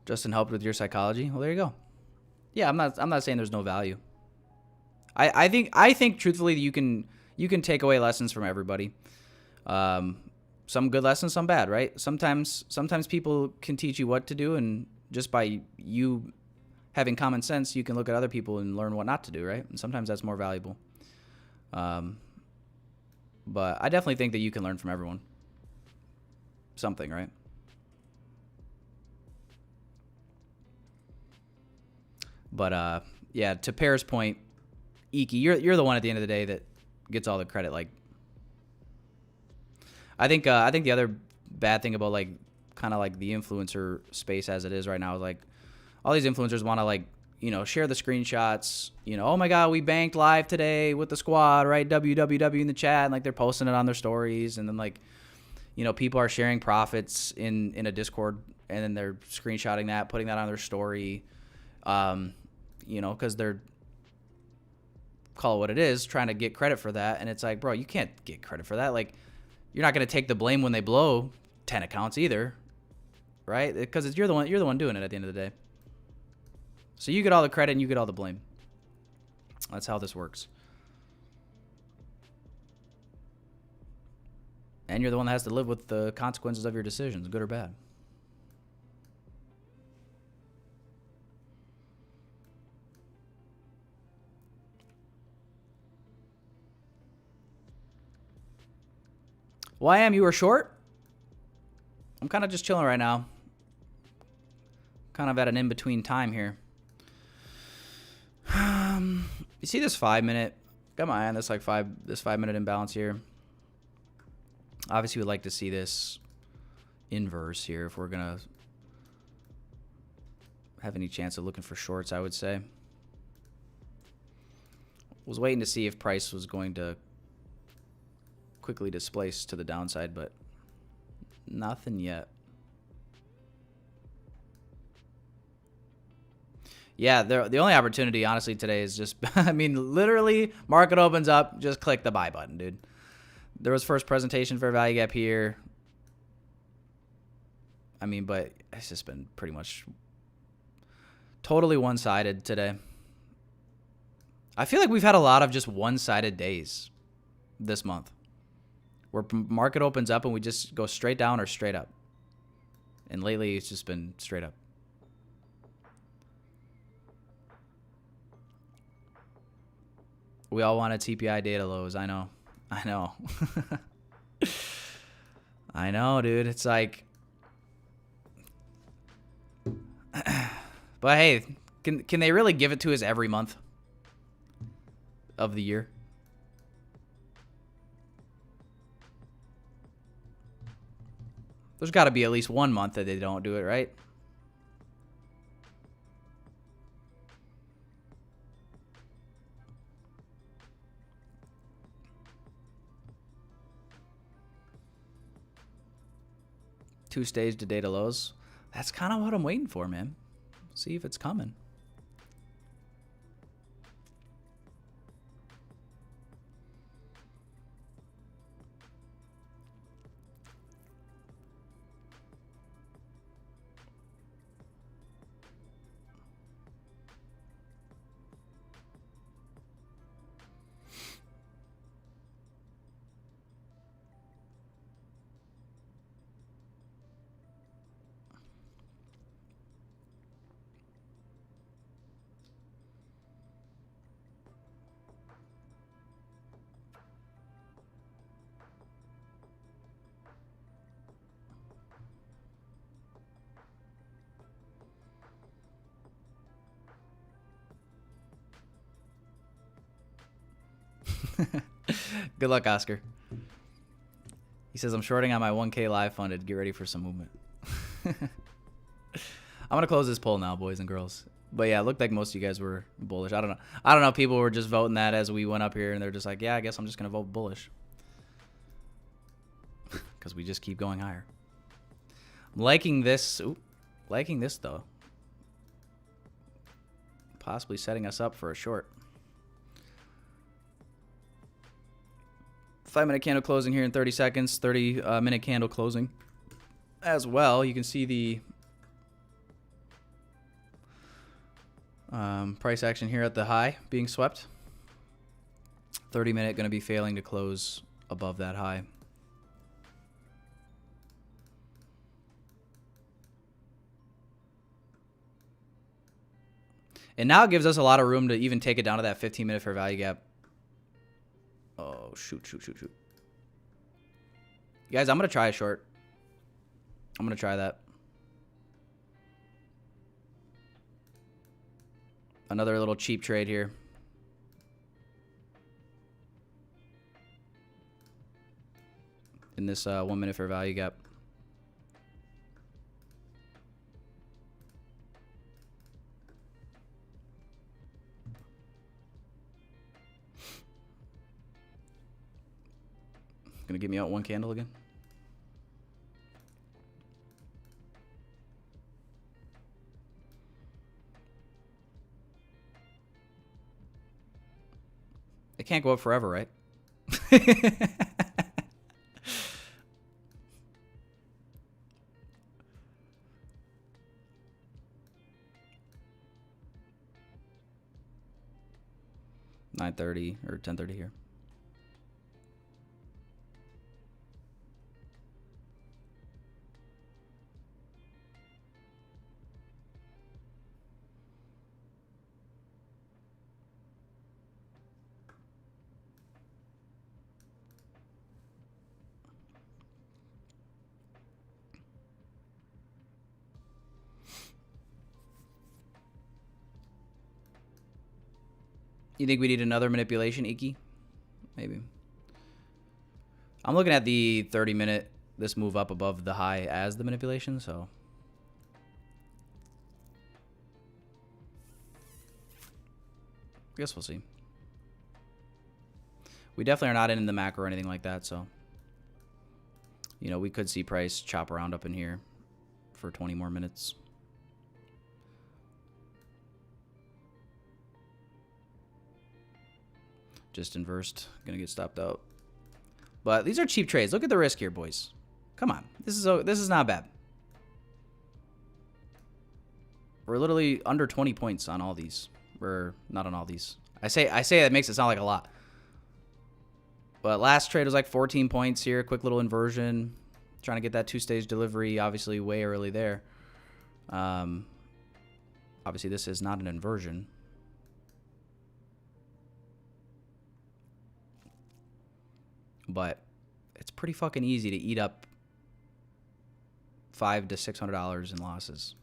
Speaker 2: Justin helped with your psychology. Well, there you go. Yeah, I'm not saying there's no value. I think truthfully you can take away lessons from everybody. Some good lessons, some bad, right? Sometimes people can teach you what to do, and just by you having common sense, you can look at other people and learn what not to do, right? And sometimes that's more valuable. But I definitely think that you can learn from everyone something, right? But yeah, to Pear's point, Iki, you're the one at the end of the day that gets all the credit. Like, I think the other bad thing about, like, kind of like the influencer space as it is right now is, like, all these influencers want to, like, you know, share the screenshots. You know, oh my God, we banked live today with the squad, right? WWW in the chat, and, like, they're posting it on their stories, and then, like, you know, people are sharing profits in a Discord, and then they're screenshotting that, putting that on their story. You know, because they're, call it what it is, trying to get credit for that. And it's like, bro, you can't get credit for that. Like, you're not going to take the blame when they blow 10 accounts either, right? Because you're the one doing it at the end of the day. So you get all the credit and you get all the blame. That's how this works. And you're the one that has to live with the consequences of your decisions, good or bad. YM, you were short? I'm kind of just chilling right now. Kind of at an in-between time here. You see this 5 minute? Got my eye on this like 5 minute imbalance here. Obviously, we'd like to see this inverse here if we're gonna have any chance of looking for shorts, I would say. Was waiting to see if price was going to quickly displace to the downside, but nothing yet. Yeah, the only opportunity, honestly, today is just, I mean, literally, market opens up, just click the buy button, dude. There was first presentation for value gap here. I mean, but it's just been pretty much totally one-sided today. I feel like we've had a lot of just one-sided days this month, where market opens up and we just go straight down or straight up. And lately, it's just been straight up. We all wanted CPI data lows. I know. I know. I know, dude. It's like... But hey, can they really give it to us every month of the year? There's got to be at least 1 month that they don't do it, right? Two stage to data lows. That's kind of what I'm waiting for, man. See if it's coming. Good luck, Oscar. He says, I'm shorting on my 1K live funded. Get ready for some movement. I'm going to close this poll now, boys and girls. But yeah, it looked like most of you guys were bullish. I don't know. I don't know. People were just voting that as we went up here, and they're just like, yeah, I guess I'm just going to vote bullish. Because we just keep going higher. I'm liking this. Ooh, liking this, though. Possibly setting us up for a short. 5-minute candle closing here in 30 seconds. 30-minute candle closing as well. You can see the price action here at the high being swept. 30-minute going to be failing to close above that high. And now it gives us a lot of room to even take it down to that 15-minute fair value gap. Oh, shoot. Guys, I'm going to try a short. I'm going to try that. Another little cheap trade here. In this 1 minute fair value gap. Gonna get me out one candle again. It can't go up forever, right? $9:30 or 10:30 here. You think we need another manipulation, Iki? Maybe. I'm looking at the 30-minute, this move up above the high as the manipulation, so. I guess we'll see. We definitely are not in the macro or anything like that, so. You know, we could see price chop around up in here for 20 more minutes. Just inversed. Gonna get stopped out. But these are cheap trades. Look at the risk here, boys. Come on. This is not bad. We're literally under 20 points on all these. We're not on all these. I say that makes it sound like a lot. But last trade was like 14 points here. Quick little inversion. Trying to get that two-stage delivery. Obviously way early there. Obviously this is not an inversion. but it's pretty fucking easy to eat up $500 to $600 in losses.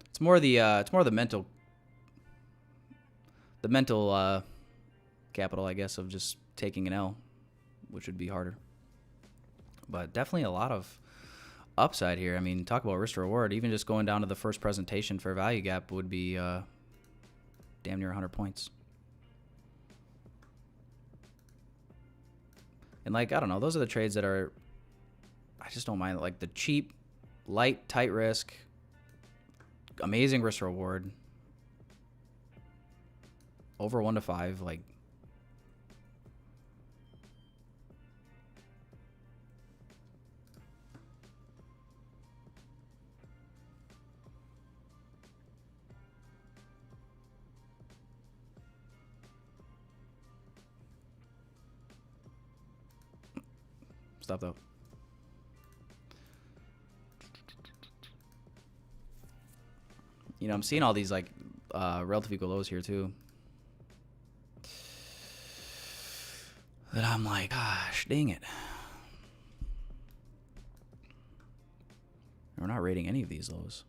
Speaker 2: It's more the mental capital, I guess, of just taking an L, which would be harder. But definitely a lot of upside here. I mean, talk about risk to reward. Even just going down to the first presentation for value gap would be damn near 100 points. And like, I don't know, those are the trades that are, I just don't mind, like the cheap, light, tight risk, amazing risk reward, over 1 to 5, like, stop though. You know, I'm seeing all these like relative equal lows here too. That I'm like, gosh, dang it. We're not rating any of these lows.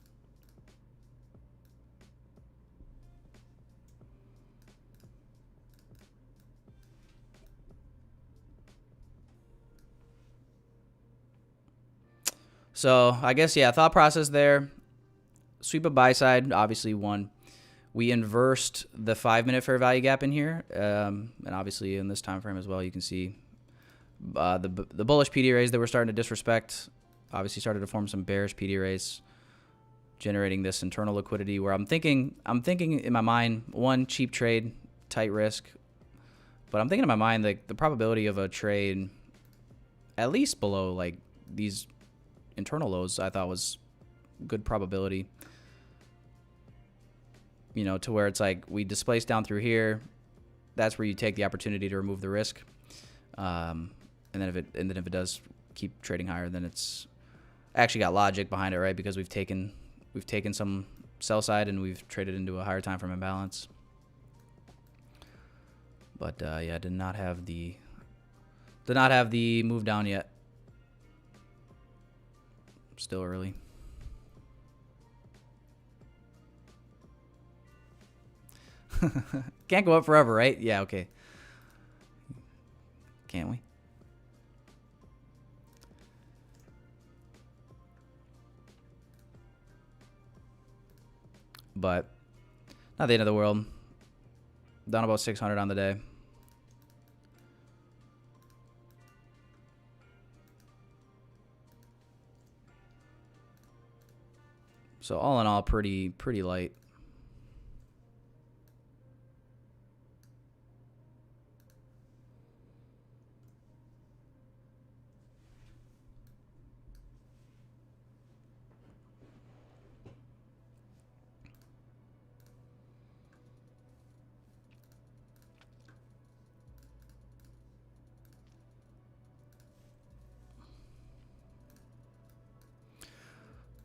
Speaker 2: So I guess, yeah, thought process there. Sweep of buy side, obviously one. We inversed the 5-minute fair value gap in here, and obviously in this time frame as well, you can see the bullish PD rays that we're starting to disrespect. Obviously started to form some bearish PD rays, generating this internal liquidity. Where I'm thinking in my mind, one, cheap trade, tight risk, but I'm thinking in my mind like the probability of a trade at least below like these internal lows, I thought was good probability. You know, to where it's like we displace down through here. That's where you take the opportunity to remove the risk, and then if it does keep trading higher, then it's actually got logic behind it, right? Because we've taken some sell side and we've traded into a higher time frame imbalance. But yeah, did not have the move down yet. Still early. Can't go up forever, right? Yeah, okay. Can't we? But not the end of the world. Down about 600 on the day. So all in all, pretty light.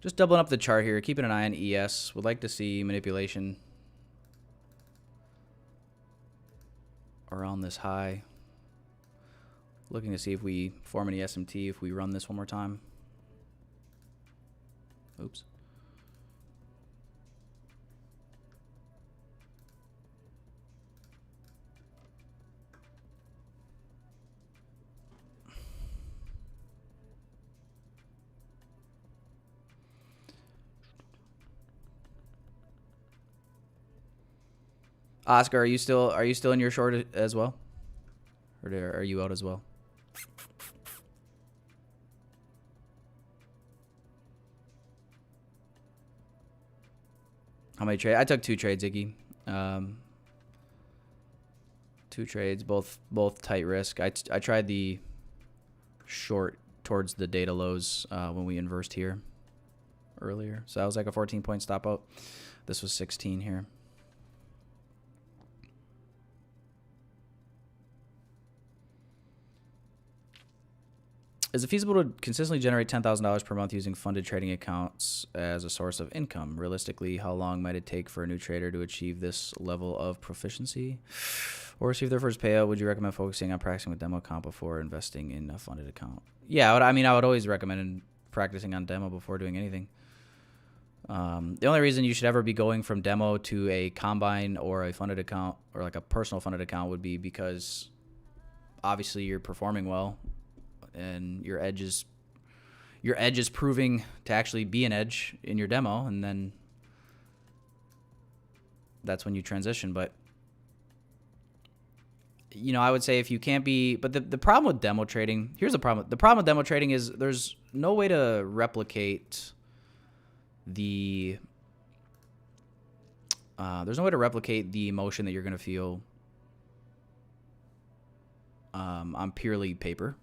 Speaker 2: Just doubling up the chart here, keeping an eye on ES. Would like to see manipulation around this high. Looking to see if we form any SMT if we run this one more time. Oops. Oscar, are you still in your short as well, or are you out as well? How many trades? I took 2 trades, Iggy. 2 trades, both tight risk. I tried the short towards the data lows when we inversed here earlier. So that was like a 14-point stop out. This was 16 here. Is it feasible to consistently generate $10,000 per month using funded trading accounts as a source of income? Realistically, how long might it take for a new trader to achieve this level of proficiency or receive their first payout? Would you recommend focusing on practicing with demo account before investing in a funded account? Yeah, I would always recommend practicing on demo before doing anything. The only reason you should ever be going from demo to a combine or a funded account or like a personal funded account would be because obviously you're performing well and your edge is proving to actually be an edge in your demo, and then that's when you transition. But I would say if you can't be, but the problem with demo trading, here's the problem. The problem with demo trading is there's no way to replicate the emotion that you're going to feel on purely paper.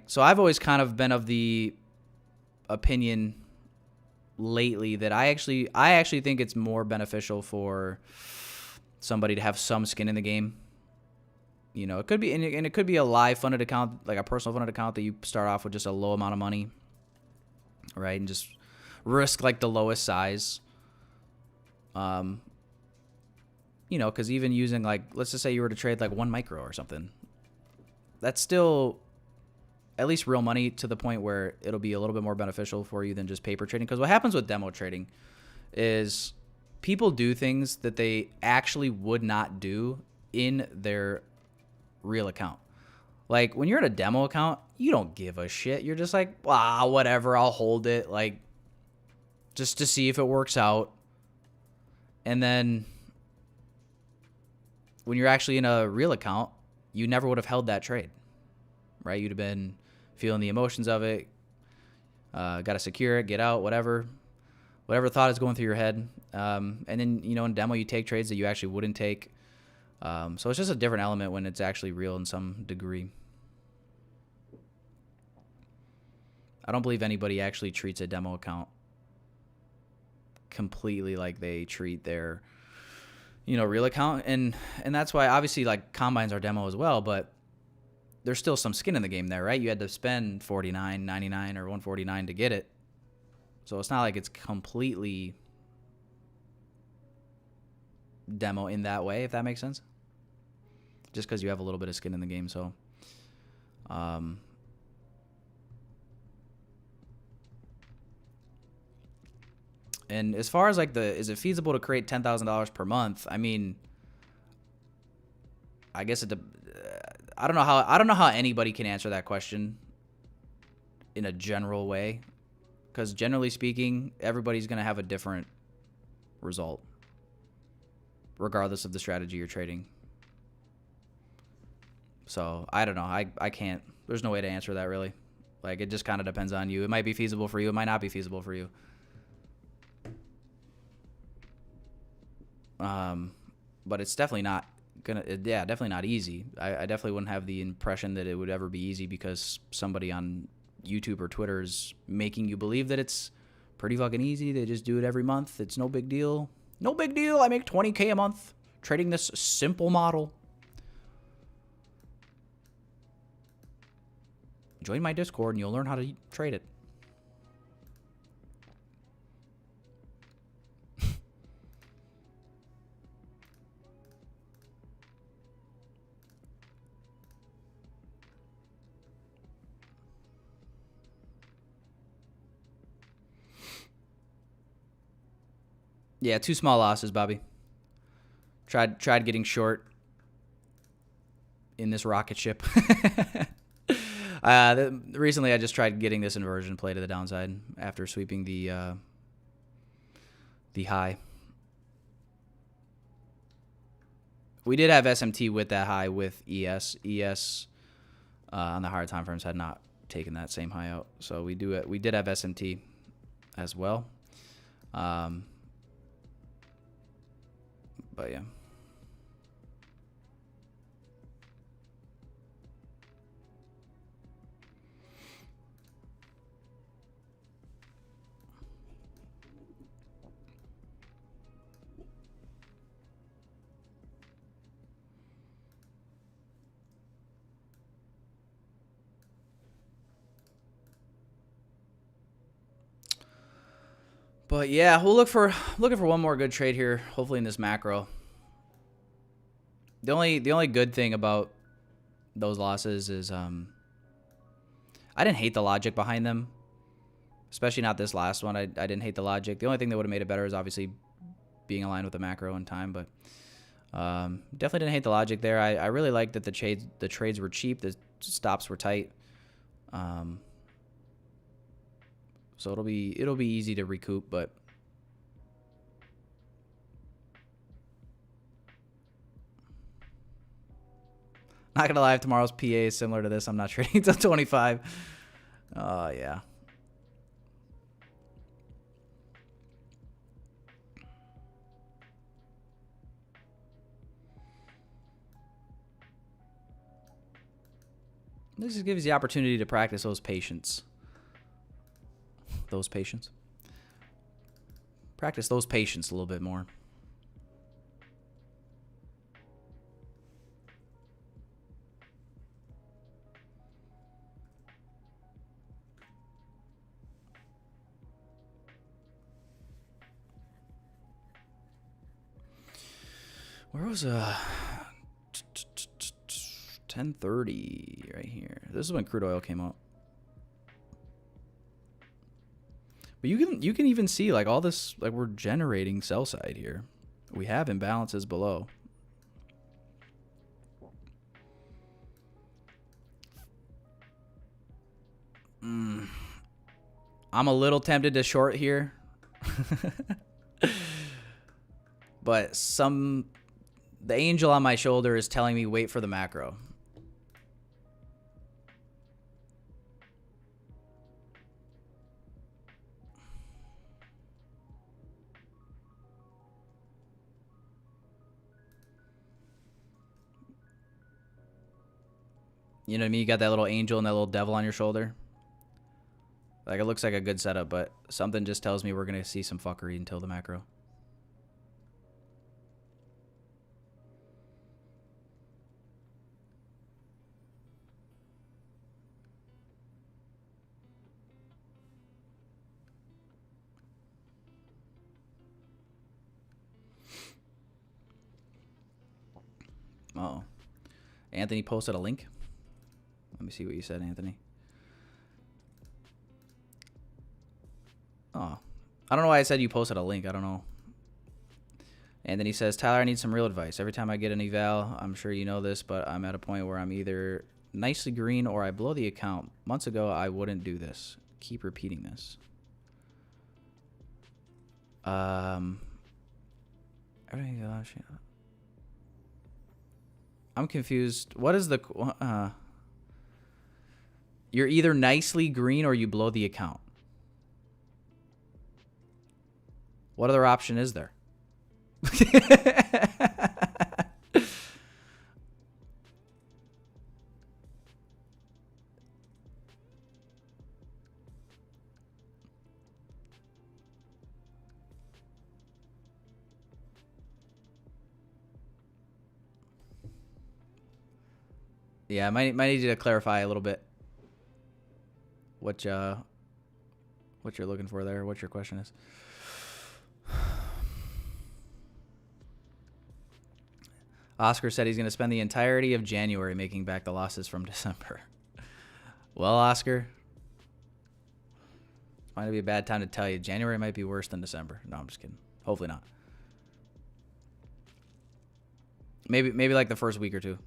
Speaker 2: So I've always kind of been of the opinion lately that I actually think it's more beneficial for somebody to have some skin in the game. It could be, and it could be a live funded account, like a personal funded account that you start off with just a low amount of money, right? And just risk like the lowest size. Because even using let's just say you were to trade like 1 micro or something, that's still at least real money to the point where it'll be a little bit more beneficial for you than just paper trading. Because what happens with demo trading is people do things that they actually would not do in their real account. Like when you're in a demo account, you don't give a shit. You're just like, wow, whatever, I'll hold it, just to see if it works out. And then when you're actually in a real account, you never would have held that trade, right? You'd have been feeling the emotions of it, got to secure it, get out, whatever thought is going through your head. And then, in demo, you take trades that you actually wouldn't take. So it's just a different element when it's actually real in some degree. I don't believe anybody actually treats a demo account completely like they treat their, real account. And that's why obviously combines are demo as well, but there's still some skin in the game there, right? You had to spend $49.99 or $149 to get it. So it's not like it's completely demo in that way, if that makes sense. Just because you have a little bit of skin in the game. So, and as far as is it feasible to create $10,000 per month? I mean, I guess I don't know how anybody can answer that question in a general way, because generally speaking, everybody's going to have a different result regardless of the strategy you're trading. So I don't know. I can't, there's no way to answer that really. It just kind of depends on you. It might be feasible for you. It might not be feasible for you. But it's definitely not definitely not easy. I definitely wouldn't have the impression that it would ever be easy because somebody on YouTube or Twitter is making you believe that it's pretty fucking easy. They just do it every month. It's no big deal. No big deal. I make $20K a month trading this simple model. Join my Discord and you'll learn how to trade it. Yeah, 2 small losses, Bobby. Tried getting short in this rocket ship. Recently, I just tried getting this inversion play to the downside after sweeping the high. We did have SMT with that high with ES. ES on the higher time frames had not taken that same high out, so we did have SMT as well. But yeah. But yeah, we'll looking for one more good trade here, hopefully in this macro. The only good thing about those losses is I didn't hate the logic behind them, especially not this last one. I didn't hate the logic. The only thing that would have made it better is obviously being aligned with the macro in time, but definitely didn't hate the logic there. I really liked that the trades were cheap, the stops were tight. So it'll be easy to recoup, but not gonna lie, if tomorrow's PA is similar to this, I'm not trading till 25. Yeah. This just gives you the opportunity to practice those patience. Practice those patience a little bit more. Where was 10:30 right here. This is when crude oil came out. But you can even see like all this, like we're generating sell side here. We have imbalances below. I'm a little tempted to short here. But the angel on my shoulder is telling me wait for the macro. You know what I mean? You got that little angel and that little devil on your shoulder. Like, it looks like a good setup, but something just tells me we're going to see some fuckery until the macro. Uh-oh. Anthony posted a link. Let me see what you said, Anthony. Oh. I don't know why I said you posted a link. I don't know. And then he says, Tyler, I need some real advice. Every time I get an eval, I'm sure you know this, but I'm at a point where I'm either nicely green or I blow the account. Months ago, I wouldn't do this. Keep repeating this. I'm confused. What is the... You're either nicely green or you blow the account. What other option is there? Yeah, I might need you to clarify a little bit what you're looking for there, what your question is. Oscar said he's going to spend the entirety of January making back the losses from December. Well, Oscar, it's might be a bad time to tell you. January might be worse than December. No, I'm just kidding. Hopefully not. Maybe like the first week or two.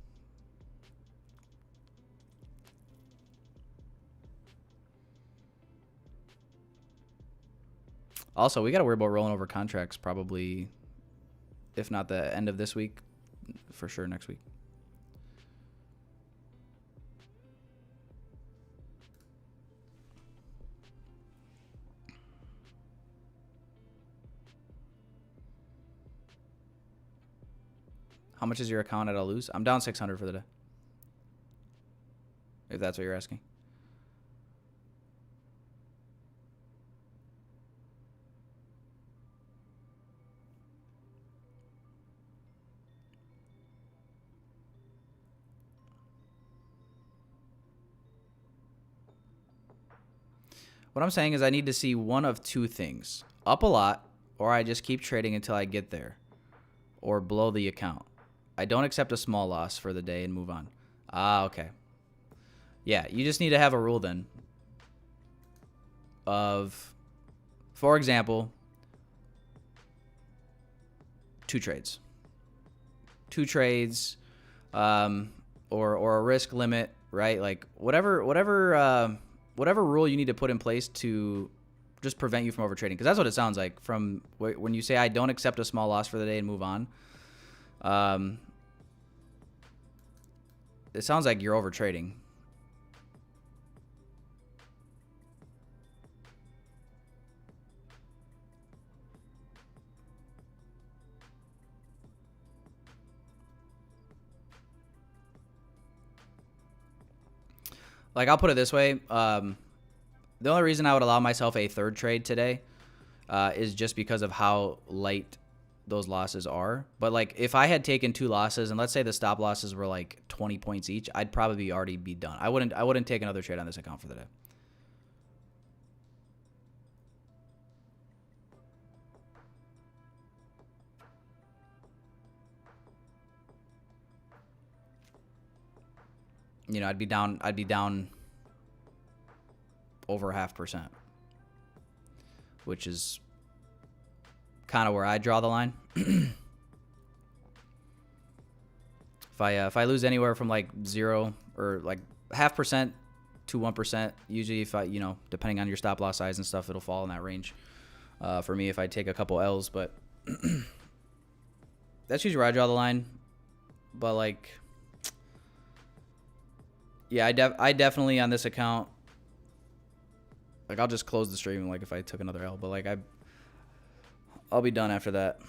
Speaker 2: Also, we got to worry about rolling over contracts probably, if not the end of this week, for sure next week. How much is your account at a lose? I'm down 600 for the day. If that's what you're asking. What I'm saying is I need to see one of two things. up a lot, or I just keep trading until I get there or blow the account. I don't accept a small loss for the day and move on. Ah, okay. Yeah, you just need to have a rule then of, for example, 2 trades. 2 trades, or a risk limit, right? Like whatever rule you need to put in place to just prevent you from overtrading, because that's what it sounds like from when you say I don't accept a small loss for the day and move on. It sounds like you're overtrading. Like, I'll put it this way. The only reason I would allow myself a 3rd trade today is just because of how light those losses are. But, like, if I had taken 2 losses, and let's say the stop losses were, like, 20 points each, I'd probably already be done. I wouldn't take another trade on this account for the day. You know, I'd be down over 0.5%, which is kind of where I draw the line. If I lose anywhere from like 0 or like 0.5% to 1%, usually if I, you know, depending on your stop loss size and stuff, it'll fall in that range. For me, if I take a couple L's, but that's usually where I draw the line. But like, yeah, I definitely on this account, like, I'll just close the stream like if I took another L, but like I'll be done after that.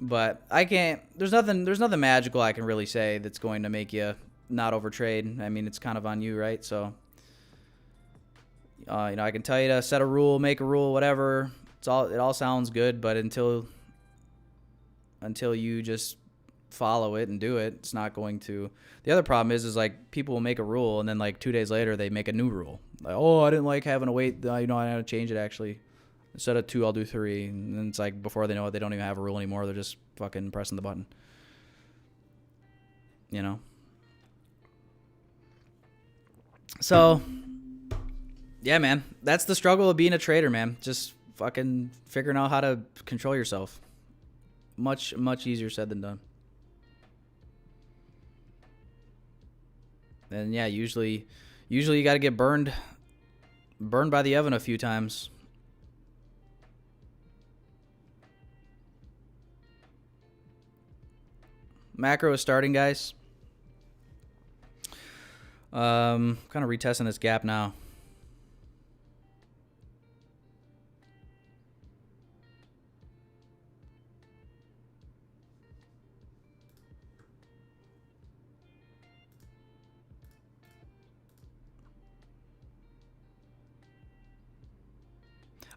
Speaker 2: But I can't, there's nothing magical I can really say that's going to make you not overtrade. I mean, it's kind of on you, right? So, you know, I can tell you to set a rule, make a rule, whatever. It all sounds good, but until you just follow it and do it, it's not going to. The other problem is like people will make a rule and then like 2 days later they make a new rule. Like, oh, I didn't like having to wait. You know, I had to change it actually. Instead of 2, I'll do 3. And then it's like before they know it, they don't even have a rule anymore. They're just fucking pressing the button. You know? So, yeah, man. That's the struggle of being a trader, man. Just fucking figuring out how to control yourself. Much, much easier said than done. And yeah, usually you got to get burned by the oven a few times. Macro is starting, guys. Kind of retesting this gap now.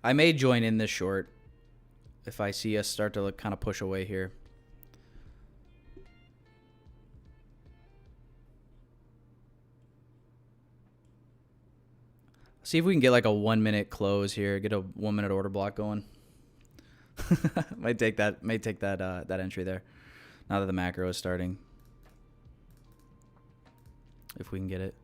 Speaker 2: I may join in this short if I see us start to kind of push away here. See if we can get like a 1 minute close here. Get a 1 minute order block going. Might take that entry there. Now that the macro is starting. If we can get it.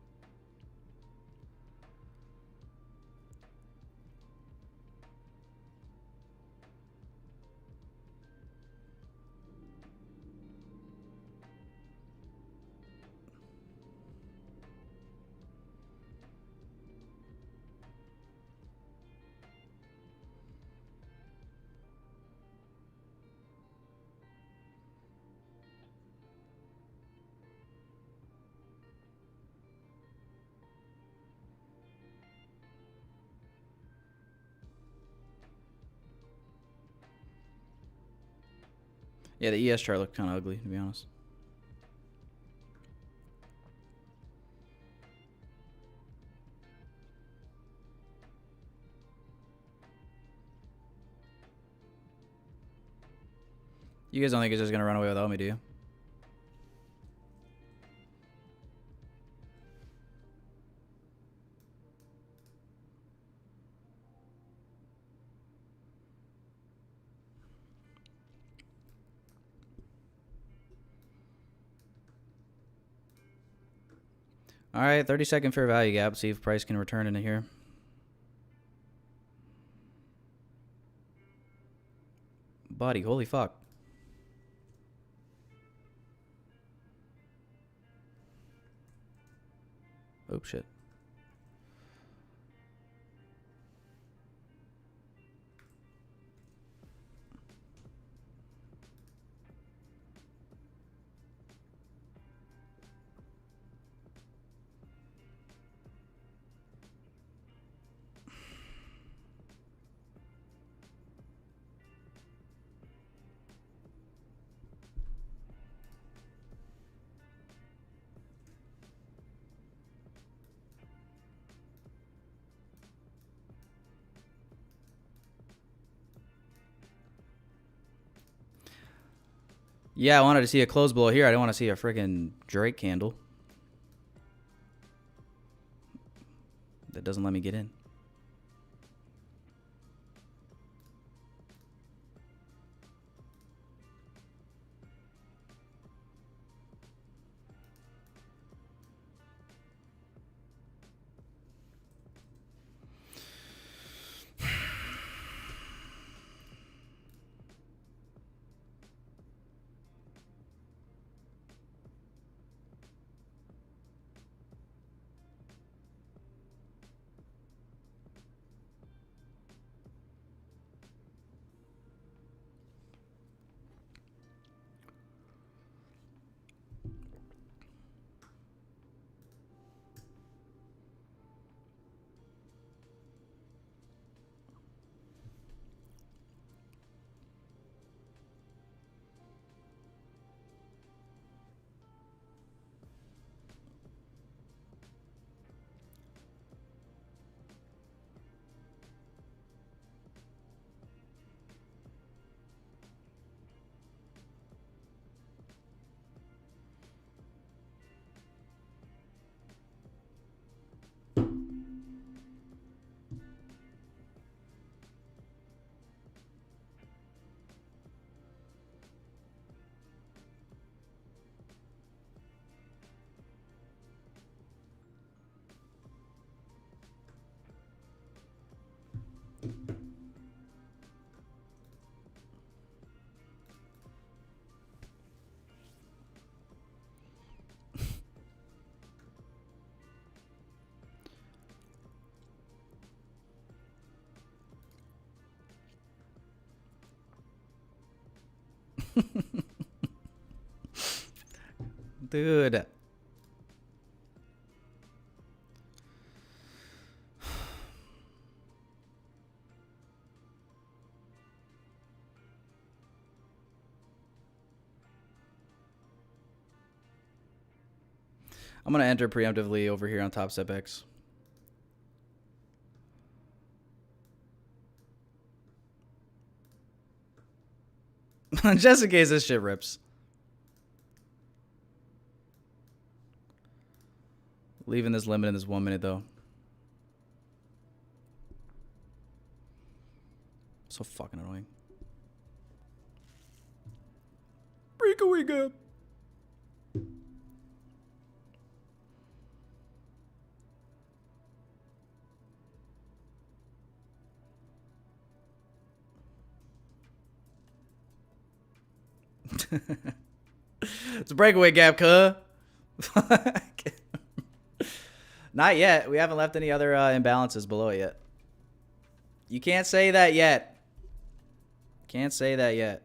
Speaker 2: Yeah, the ES chart looked kind of ugly, to be honest. You guys don't think it's just going to run away without me, do you? All right, 30-second fair value gap. See if price can return into here. Buddy, holy fuck. Oh, shit. Yeah, I wanted to see a close below here. I didn't want to see a freaking Drake candle. That doesn't let me get in. Dude. I'm going to enter preemptively over here on Topstep X. Just in case this shit rips. Leaving this limit in this 1 minute, though. So fucking annoying. Breakaway gap. It's a breakaway gap, cuh. Not yet. We haven't left any other imbalances below it yet. You can't say that yet. Can't say that yet.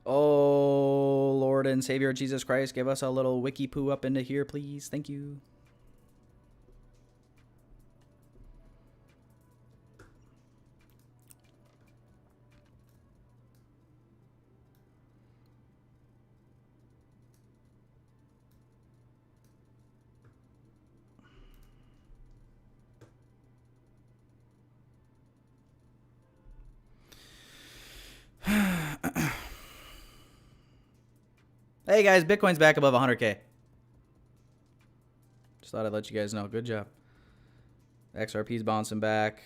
Speaker 2: Oh, Lord and Savior Jesus Christ, give us a little wiki poo up into here, please. Thank you. Hey guys, Bitcoin's back above 100K. Just thought I'd let you guys know. Good job. XRP's bouncing back.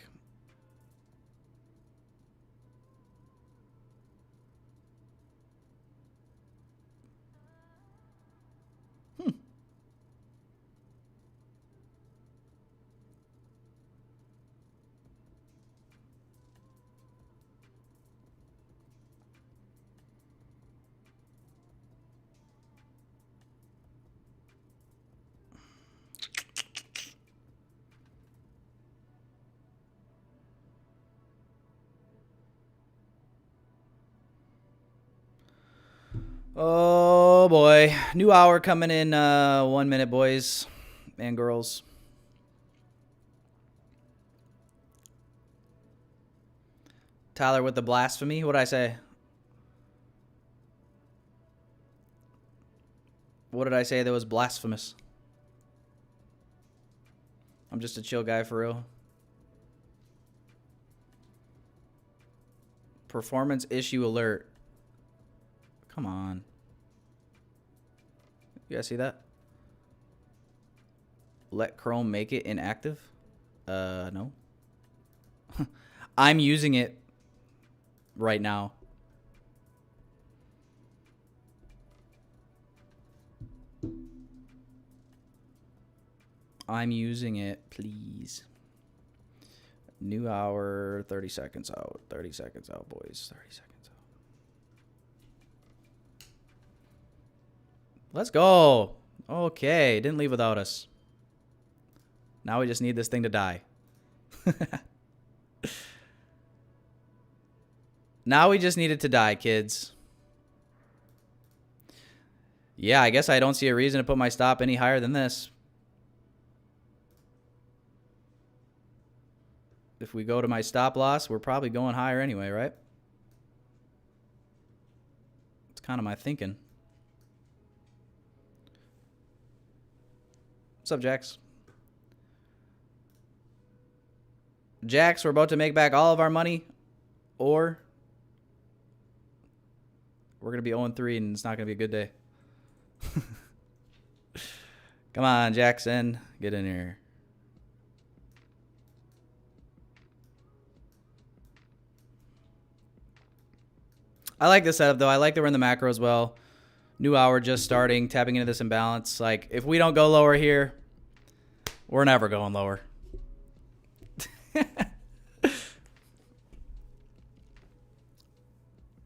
Speaker 2: Oh boy. New hour coming in 1 minute, boys and girls. Tyler with the blasphemy. What did I say? What did I say that was blasphemous? I'm just a chill guy for real. Performance issue alert. Come on. You guys see that? Let Chrome make it inactive? No. I'm using it right now. I'm using it, please. New hour, 30 seconds out. 30 seconds out, boys. 30 seconds out. Let's go. Okay, didn't leave without us. Now we just need this thing to die. Now we just need it to die, kids. Yeah, I guess I don't see a reason to put my stop any higher than this. If we go to my stop loss, we're probably going higher anyway, right? It's kind of my thinking. What's up, Jax? Jax, we're about to make back all of our money, or we're going to be 0-3 and it's not going to be a good day. Come on, Jackson. Get in here. I like this setup, though. I like that we're in the macro as well. New hour just starting, tapping into this imbalance. Like, if we don't go lower here, we're never going lower.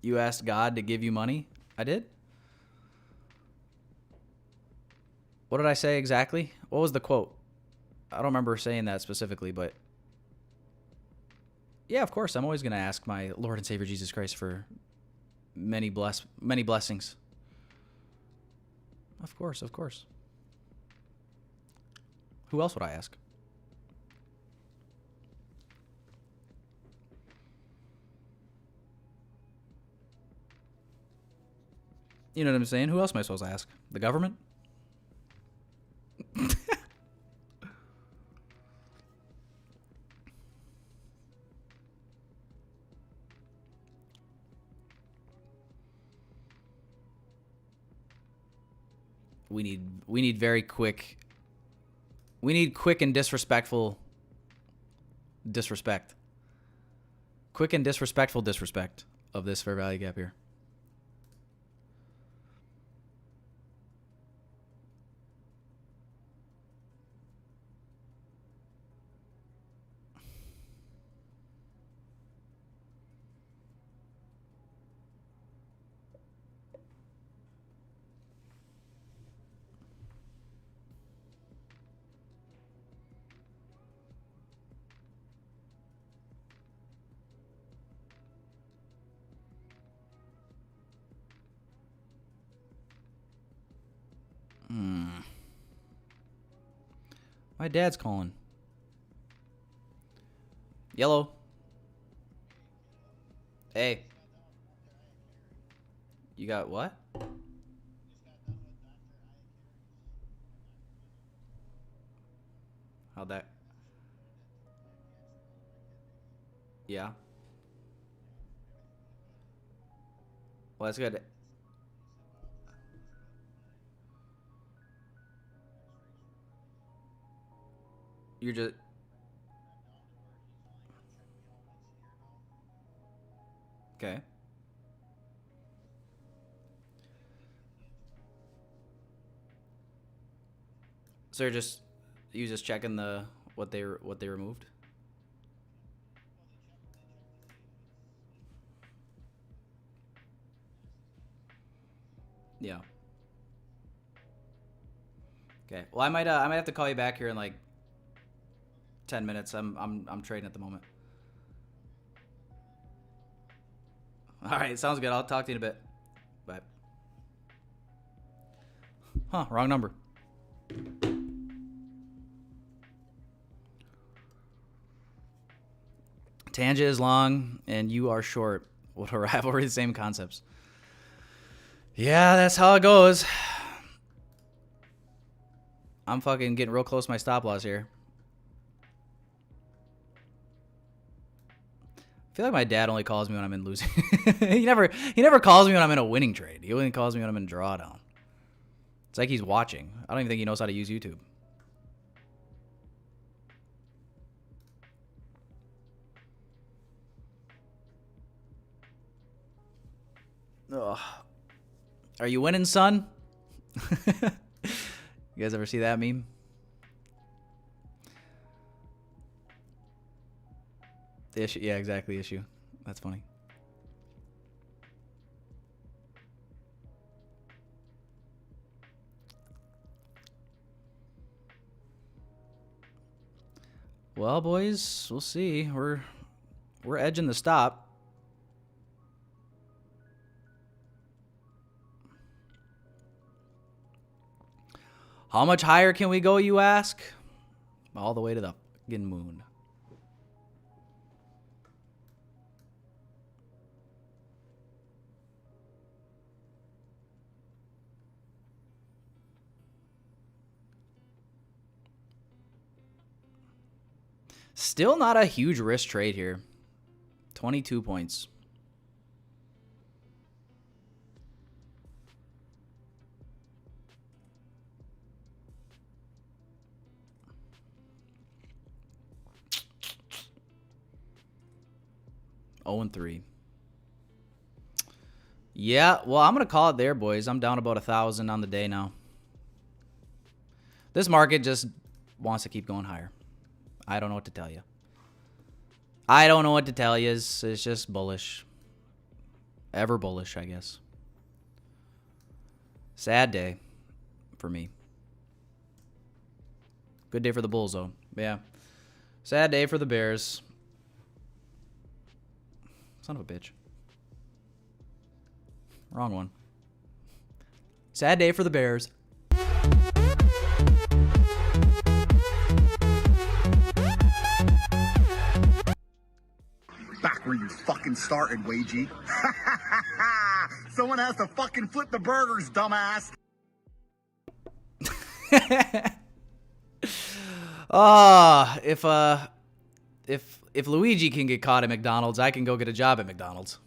Speaker 2: You asked God to give you money? I did? What did I say exactly? What was the quote? I don't remember saying that specifically, but yeah, of course. I'm always going to ask my Lord and Savior Jesus Christ for many blessings. Of course, of course. Who else would I ask? You know what I'm saying? Who else am I supposed to ask? The government? We need very quick. We need quick and disrespectful disrespect. Quick and disrespectful disrespect of this fair value gap here. My dad's calling. Yellow. Hey. You got what? How'd that? Yeah. Well, that's good. You're just... Okay. So you just checking the what they removed? Yeah. Okay. Well, I might have to call you back here in like 10 minutes. I'm trading at the moment. All right, sounds good. I'll talk to you in a bit. Bye. Huh, wrong number. Tangent is long and you are short. What a rivalry, the same concepts. Yeah, that's how it goes. I'm fucking getting real close to my stop loss here. I feel like my dad only calls me when I'm in losing. he never calls me when I'm in a winning trade. He only calls me when I'm in drawdown. It's like he's watching. I don't even think he knows how to use YouTube. Ugh. Are you winning, son? You guys ever see that meme? The issue, yeah, exactly. Issue. That's funny. Well, boys, we'll see. We're edging the stop. How much higher can we go, you ask? All the way to the fucking moon. Still not a huge risk trade here. 22 points. Oh and 3. Yeah, well, I'm going to call it there, boys. I'm down about 1,000 on the day now. This market just wants to keep going higher. I don't know what to tell you. I don't know what to tell you. It's just bullish. Ever bullish, I guess. Sad day for me. Good day for the Bulls, though. Yeah. Sad day for the Bears. Son of a bitch. Wrong one. Sad day for the Bears.
Speaker 3: Back where you fucking started, Wagey. Someone has to fucking flip the burgers, dumbass.
Speaker 2: If Luigi can get caught at McDonald's, I can go get a job at McDonald's.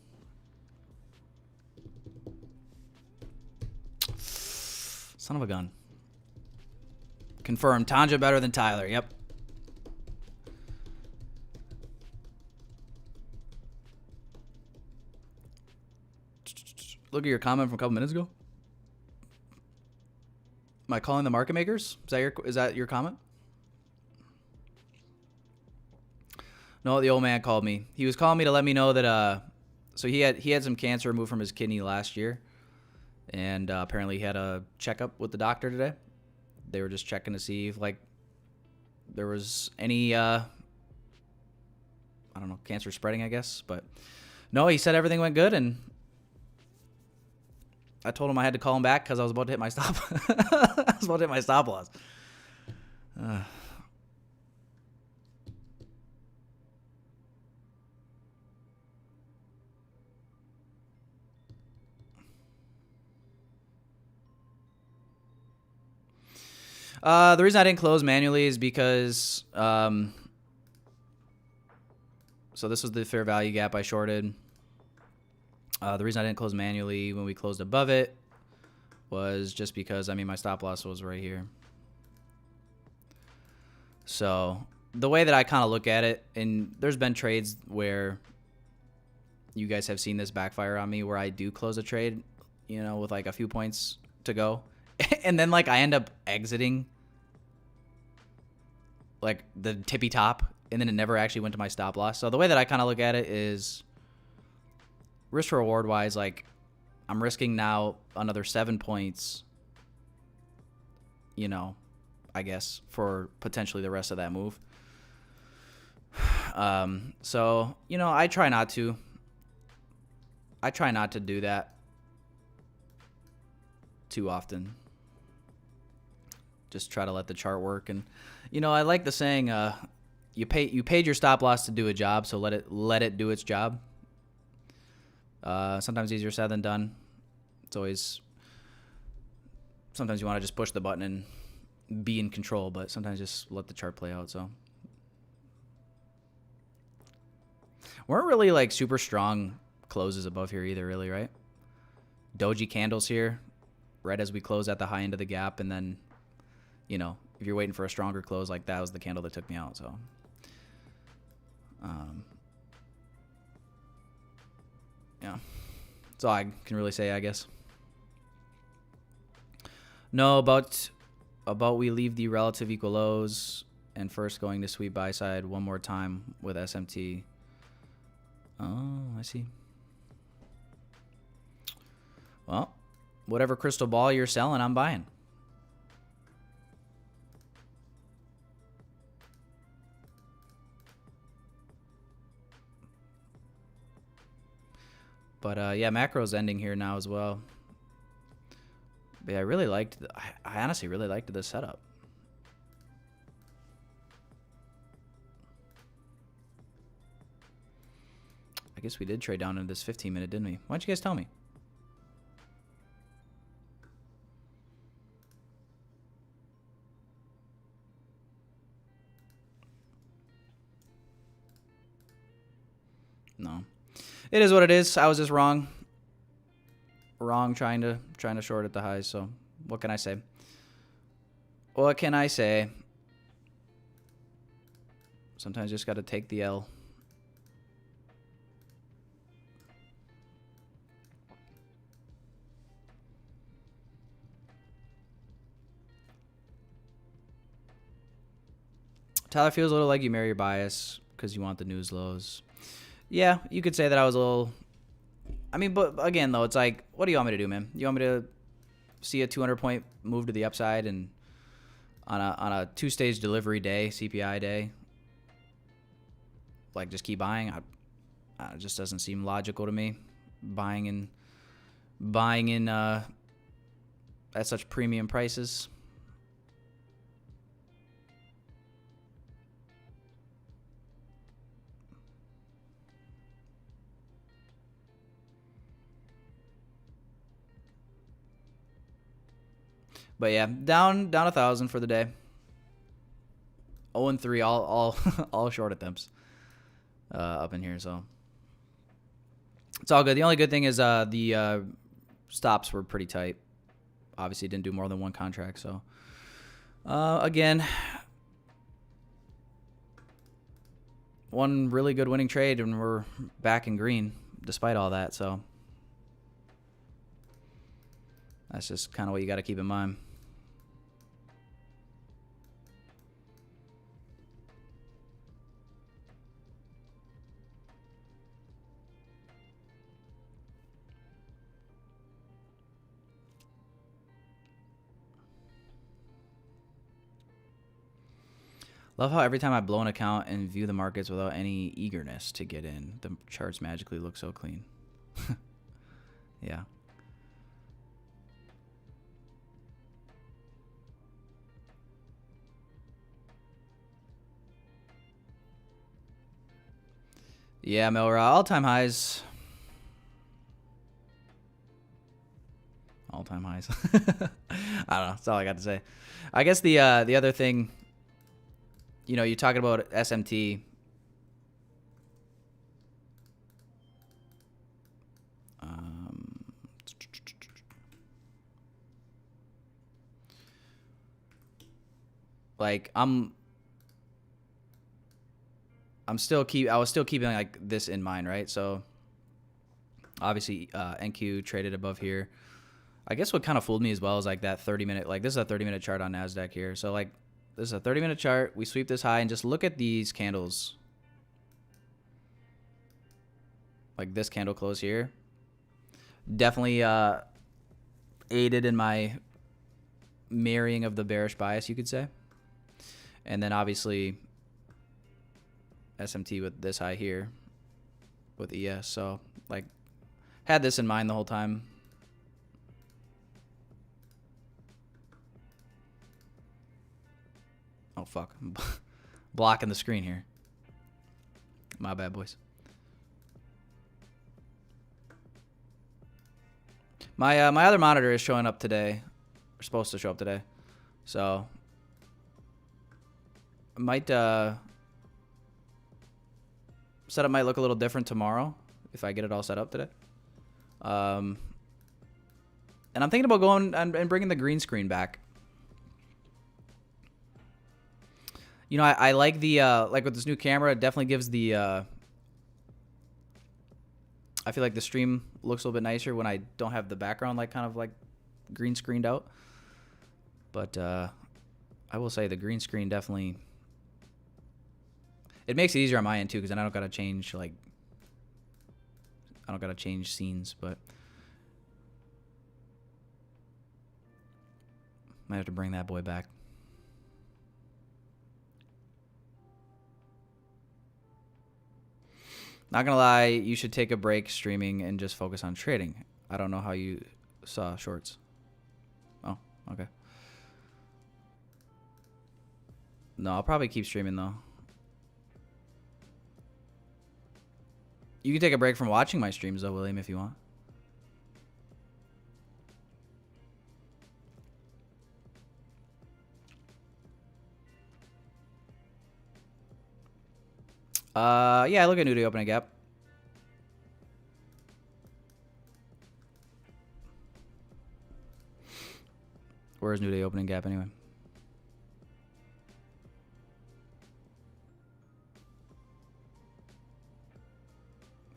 Speaker 2: Son of a gun. Confirmed. Tanja better than Tyler. Yep. Look at your comment from a couple minutes ago. Am I calling the market makers? Is that your comment? No, the old man called me. He was calling me to let me know that so he had some cancer removed from his kidney last year, and apparently he had a checkup with the doctor today. They were just checking to see if like there was any I don't know, cancer spreading, I guess, but no, he said everything went good, and I told him I had to call him back because I was about to hit my stop. I was about to hit my stop loss. The reason I didn't close manually is because so this was the fair value gap I shorted. The reason I didn't close manually when we closed above it was just because, I mean, my stop loss was right here. So the way that I kind of look at it, and there's been trades where you guys have seen this backfire on me, where I do close a trade, you know, with like a few points to go, and then like I end up exiting like the tippy top, and then it never actually went to my stop loss. So the way that I kind of look at it is risk to reward wise, like I'm risking now another 7 points, you know, I guess, for potentially the rest of that move. So, you know, I try not to do that too often. Just try to let the chart work. And, you know, I like the saying, you paid your stop loss to do a job, so let it do its job. Sometimes easier said than done. It's always, sometimes you want to just push the button and be in control, but sometimes just let the chart play out. So weren't really like super strong closes above here either, really, right? Doji candles here right as we close at the high end of the gap, and then, you know, if you're waiting for a stronger close, like that was the candle that took me out. So yeah, that's all I can really say, I guess. No, about we leave the relative equal lows and first going to sweep buy side one more time with SMT. Oh, I see. Well, whatever crystal ball you're selling, I'm buying. But yeah, macro's ending here now as well. But yeah, I honestly really liked this setup. I guess we did trade down into this 15-minute, didn't we? Why don't you guys tell me? No. It is what it is. I was just wrong. Wrong trying to short at the highs, so what can I say? What can I say? Sometimes you just got to take the L. Tyler feels a little like you marry your bias because you want the news lows. Yeah, you could say that I was a little... I mean, but again, though, it's like, what do you want me to do, man? You want me to see a 200-point move to the upside and on a two-stage delivery day, CPI day, like just keep buying? It just doesn't seem logical to me. Buying in at such premium prices. But yeah, down 1,000 for the day. 0-3, all short attempts up in here, so it's all good. The only good thing is the stops were pretty tight. Obviously, didn't do more than one contract, so again, one really good winning trade, and we're back in green despite all that. So that's just kind of what you got to keep in mind. Love how every time I blow an account and view the markets without any eagerness to get in, the charts magically look so clean. Yeah. Yeah, Melra, all-time highs. All-time highs. I don't know. That's all I got to say. I guess the other thing, you know, you're talking about SMT. Like, I'm I was still keeping like this in mind, right? So obviously NQ traded above here. I guess what kind of fooled me as well is like that 30-minute, like this is a 30-minute chart on NASDAQ here. So like this is a 30-minute chart. We sweep this high and just look at these candles. Like this candle close here. Definitely aided in my marrying of the bearish bias, you could say. And then obviously SMT with this high here with ES. So like had this in mind the whole time. Oh fuck. I'm blocking the screen here. My bad, boys. My other monitor is showing up today. We're supposed to show up today. So might setup might look a little different tomorrow if I get it all set up today. And I'm thinking about going and bringing the green screen back. You know, I like the like with this new camera, it definitely gives the I feel like the stream looks a little bit nicer when I don't have the background like kind of like green screened out. But I will say the green screen definitely, it makes it easier on my end too, because then I don't gotta change scenes, but might have to bring that boy back. Not gonna lie, you should take a break streaming and just focus on trading. I don't know how you saw shorts. Oh, okay. No, I'll probably keep streaming though. You can take a break from watching my streams though, William, if you want. Yeah, I look at New Day opening gap. Where's New Day opening gap anyway?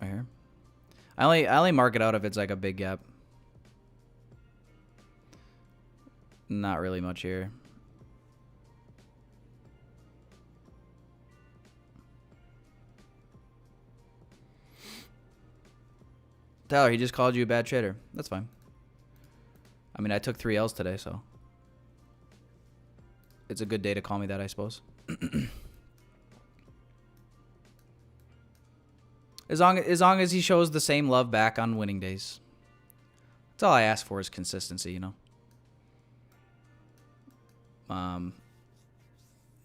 Speaker 2: Right here. I only mark it out if it's like a big gap. Not really much here. Tyler, he just called you a bad trader. That's fine. I mean, I took 3 L's today, so it's a good day to call me that, I suppose. As long as he shows the same love back on winning days. That's all I ask for is consistency, you know.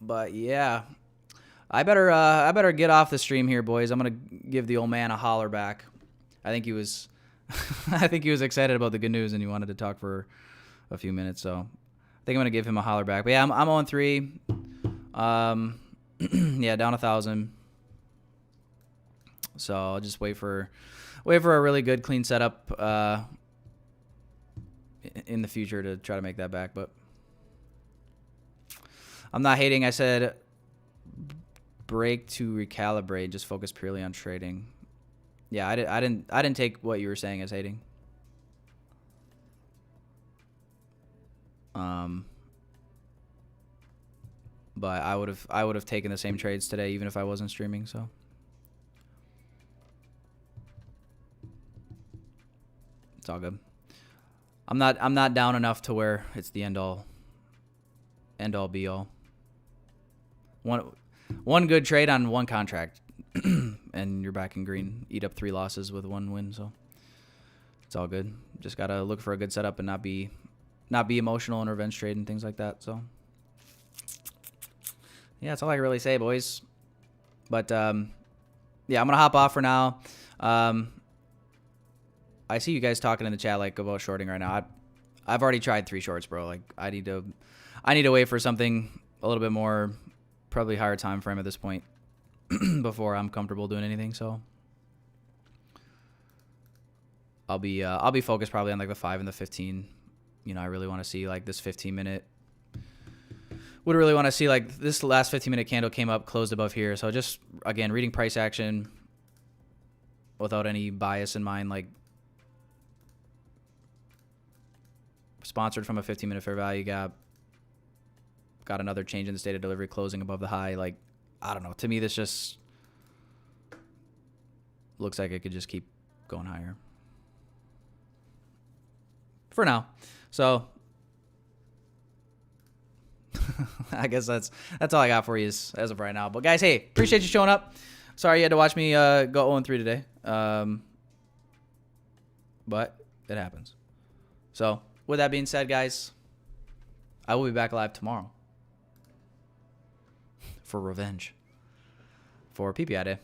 Speaker 2: But yeah, I better get off the stream here, boys. I'm gonna give the old man a holler back. I think he was excited about the good news and he wanted to talk for a few minutes. So I think I'm gonna give him a holler back. But yeah, I'm on 3. Yeah, down 1,000. So I'll just wait for a really good clean setup in the future to try to make that back. But I'm not hating. I said break to recalibrate, just focus purely on trading. Yeah, I didn't take what you were saying as hating. But I would have taken the same trades today even if I wasn't streaming, so it's all good. I'm not down enough to where it's the end all be all. One good trade on one contract and you're back in green. Eat up 3 losses with 1 win, so it's all good. Just gotta look for a good setup and not be emotional in revenge trade and things like that. So yeah, that's all I can really say, boys. But yeah, I'm gonna hop off for now. I see you guys talking in the chat like about shorting right now. I've already tried 3 shorts, bro. Like I need to wait for something a little bit more, probably higher time frame at this point before I'm comfortable doing anything. So I'll be focused probably on like the 5 and the 15. You know, I really want to see like this 15-minute would really want to see, like, this last 15-minute candle came up, closed above here. So just, again, reading price action without any bias in mind, like, sponsored from a 15-minute fair value gap. Got another change in the state of delivery, closing above the high. Like, I don't know. To me, this just looks like it could just keep going higher for now. So I guess that's all I got for you as of right now. But guys, hey, appreciate you showing up. Sorry you had to watch me go 0-3 today. But it happens. So with that being said, guys, I will be back live tomorrow for revenge for PPI Day.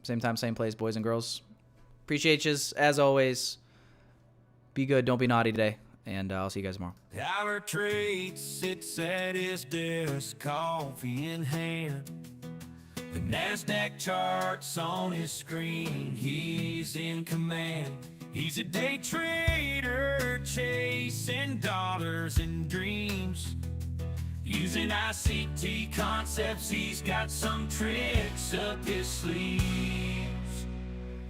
Speaker 2: Same time, same place, boys and girls. Appreciate you as always. Be good, don't be naughty today, and I'll see you guys tomorrow.
Speaker 4: Our trade sits at his desk, coffee in hand. The NASDAQ charts on his screen, he's in command. He's a day trader, chasing dollars and dreams. Using ICT concepts, he's got some tricks up his sleeves.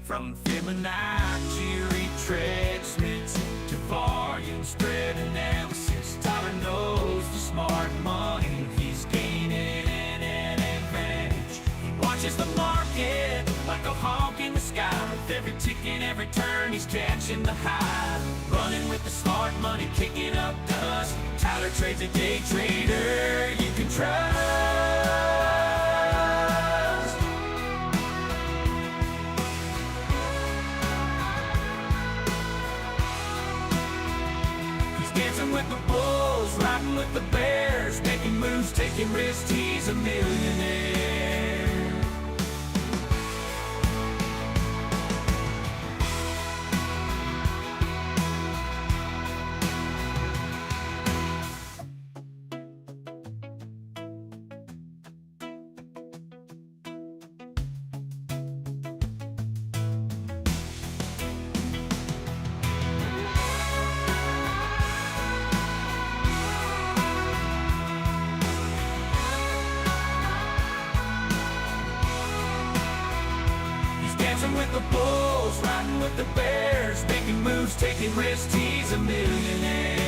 Speaker 4: From Fibonacci retracements to volume spread analysis, Tyler knows the smart money. He's gaining an advantage. He watches the market like a hawk in the sky. With every tick and every turn, he's catching the high. Running with the smart money, kicking up dust. Tyler trades a day trader you can trust. He's dancing with the bulls, riding with the bears, making moves, taking risks. He's a millionaire. With the bulls, riding with the bears, making moves, taking risks. He's a millionaire.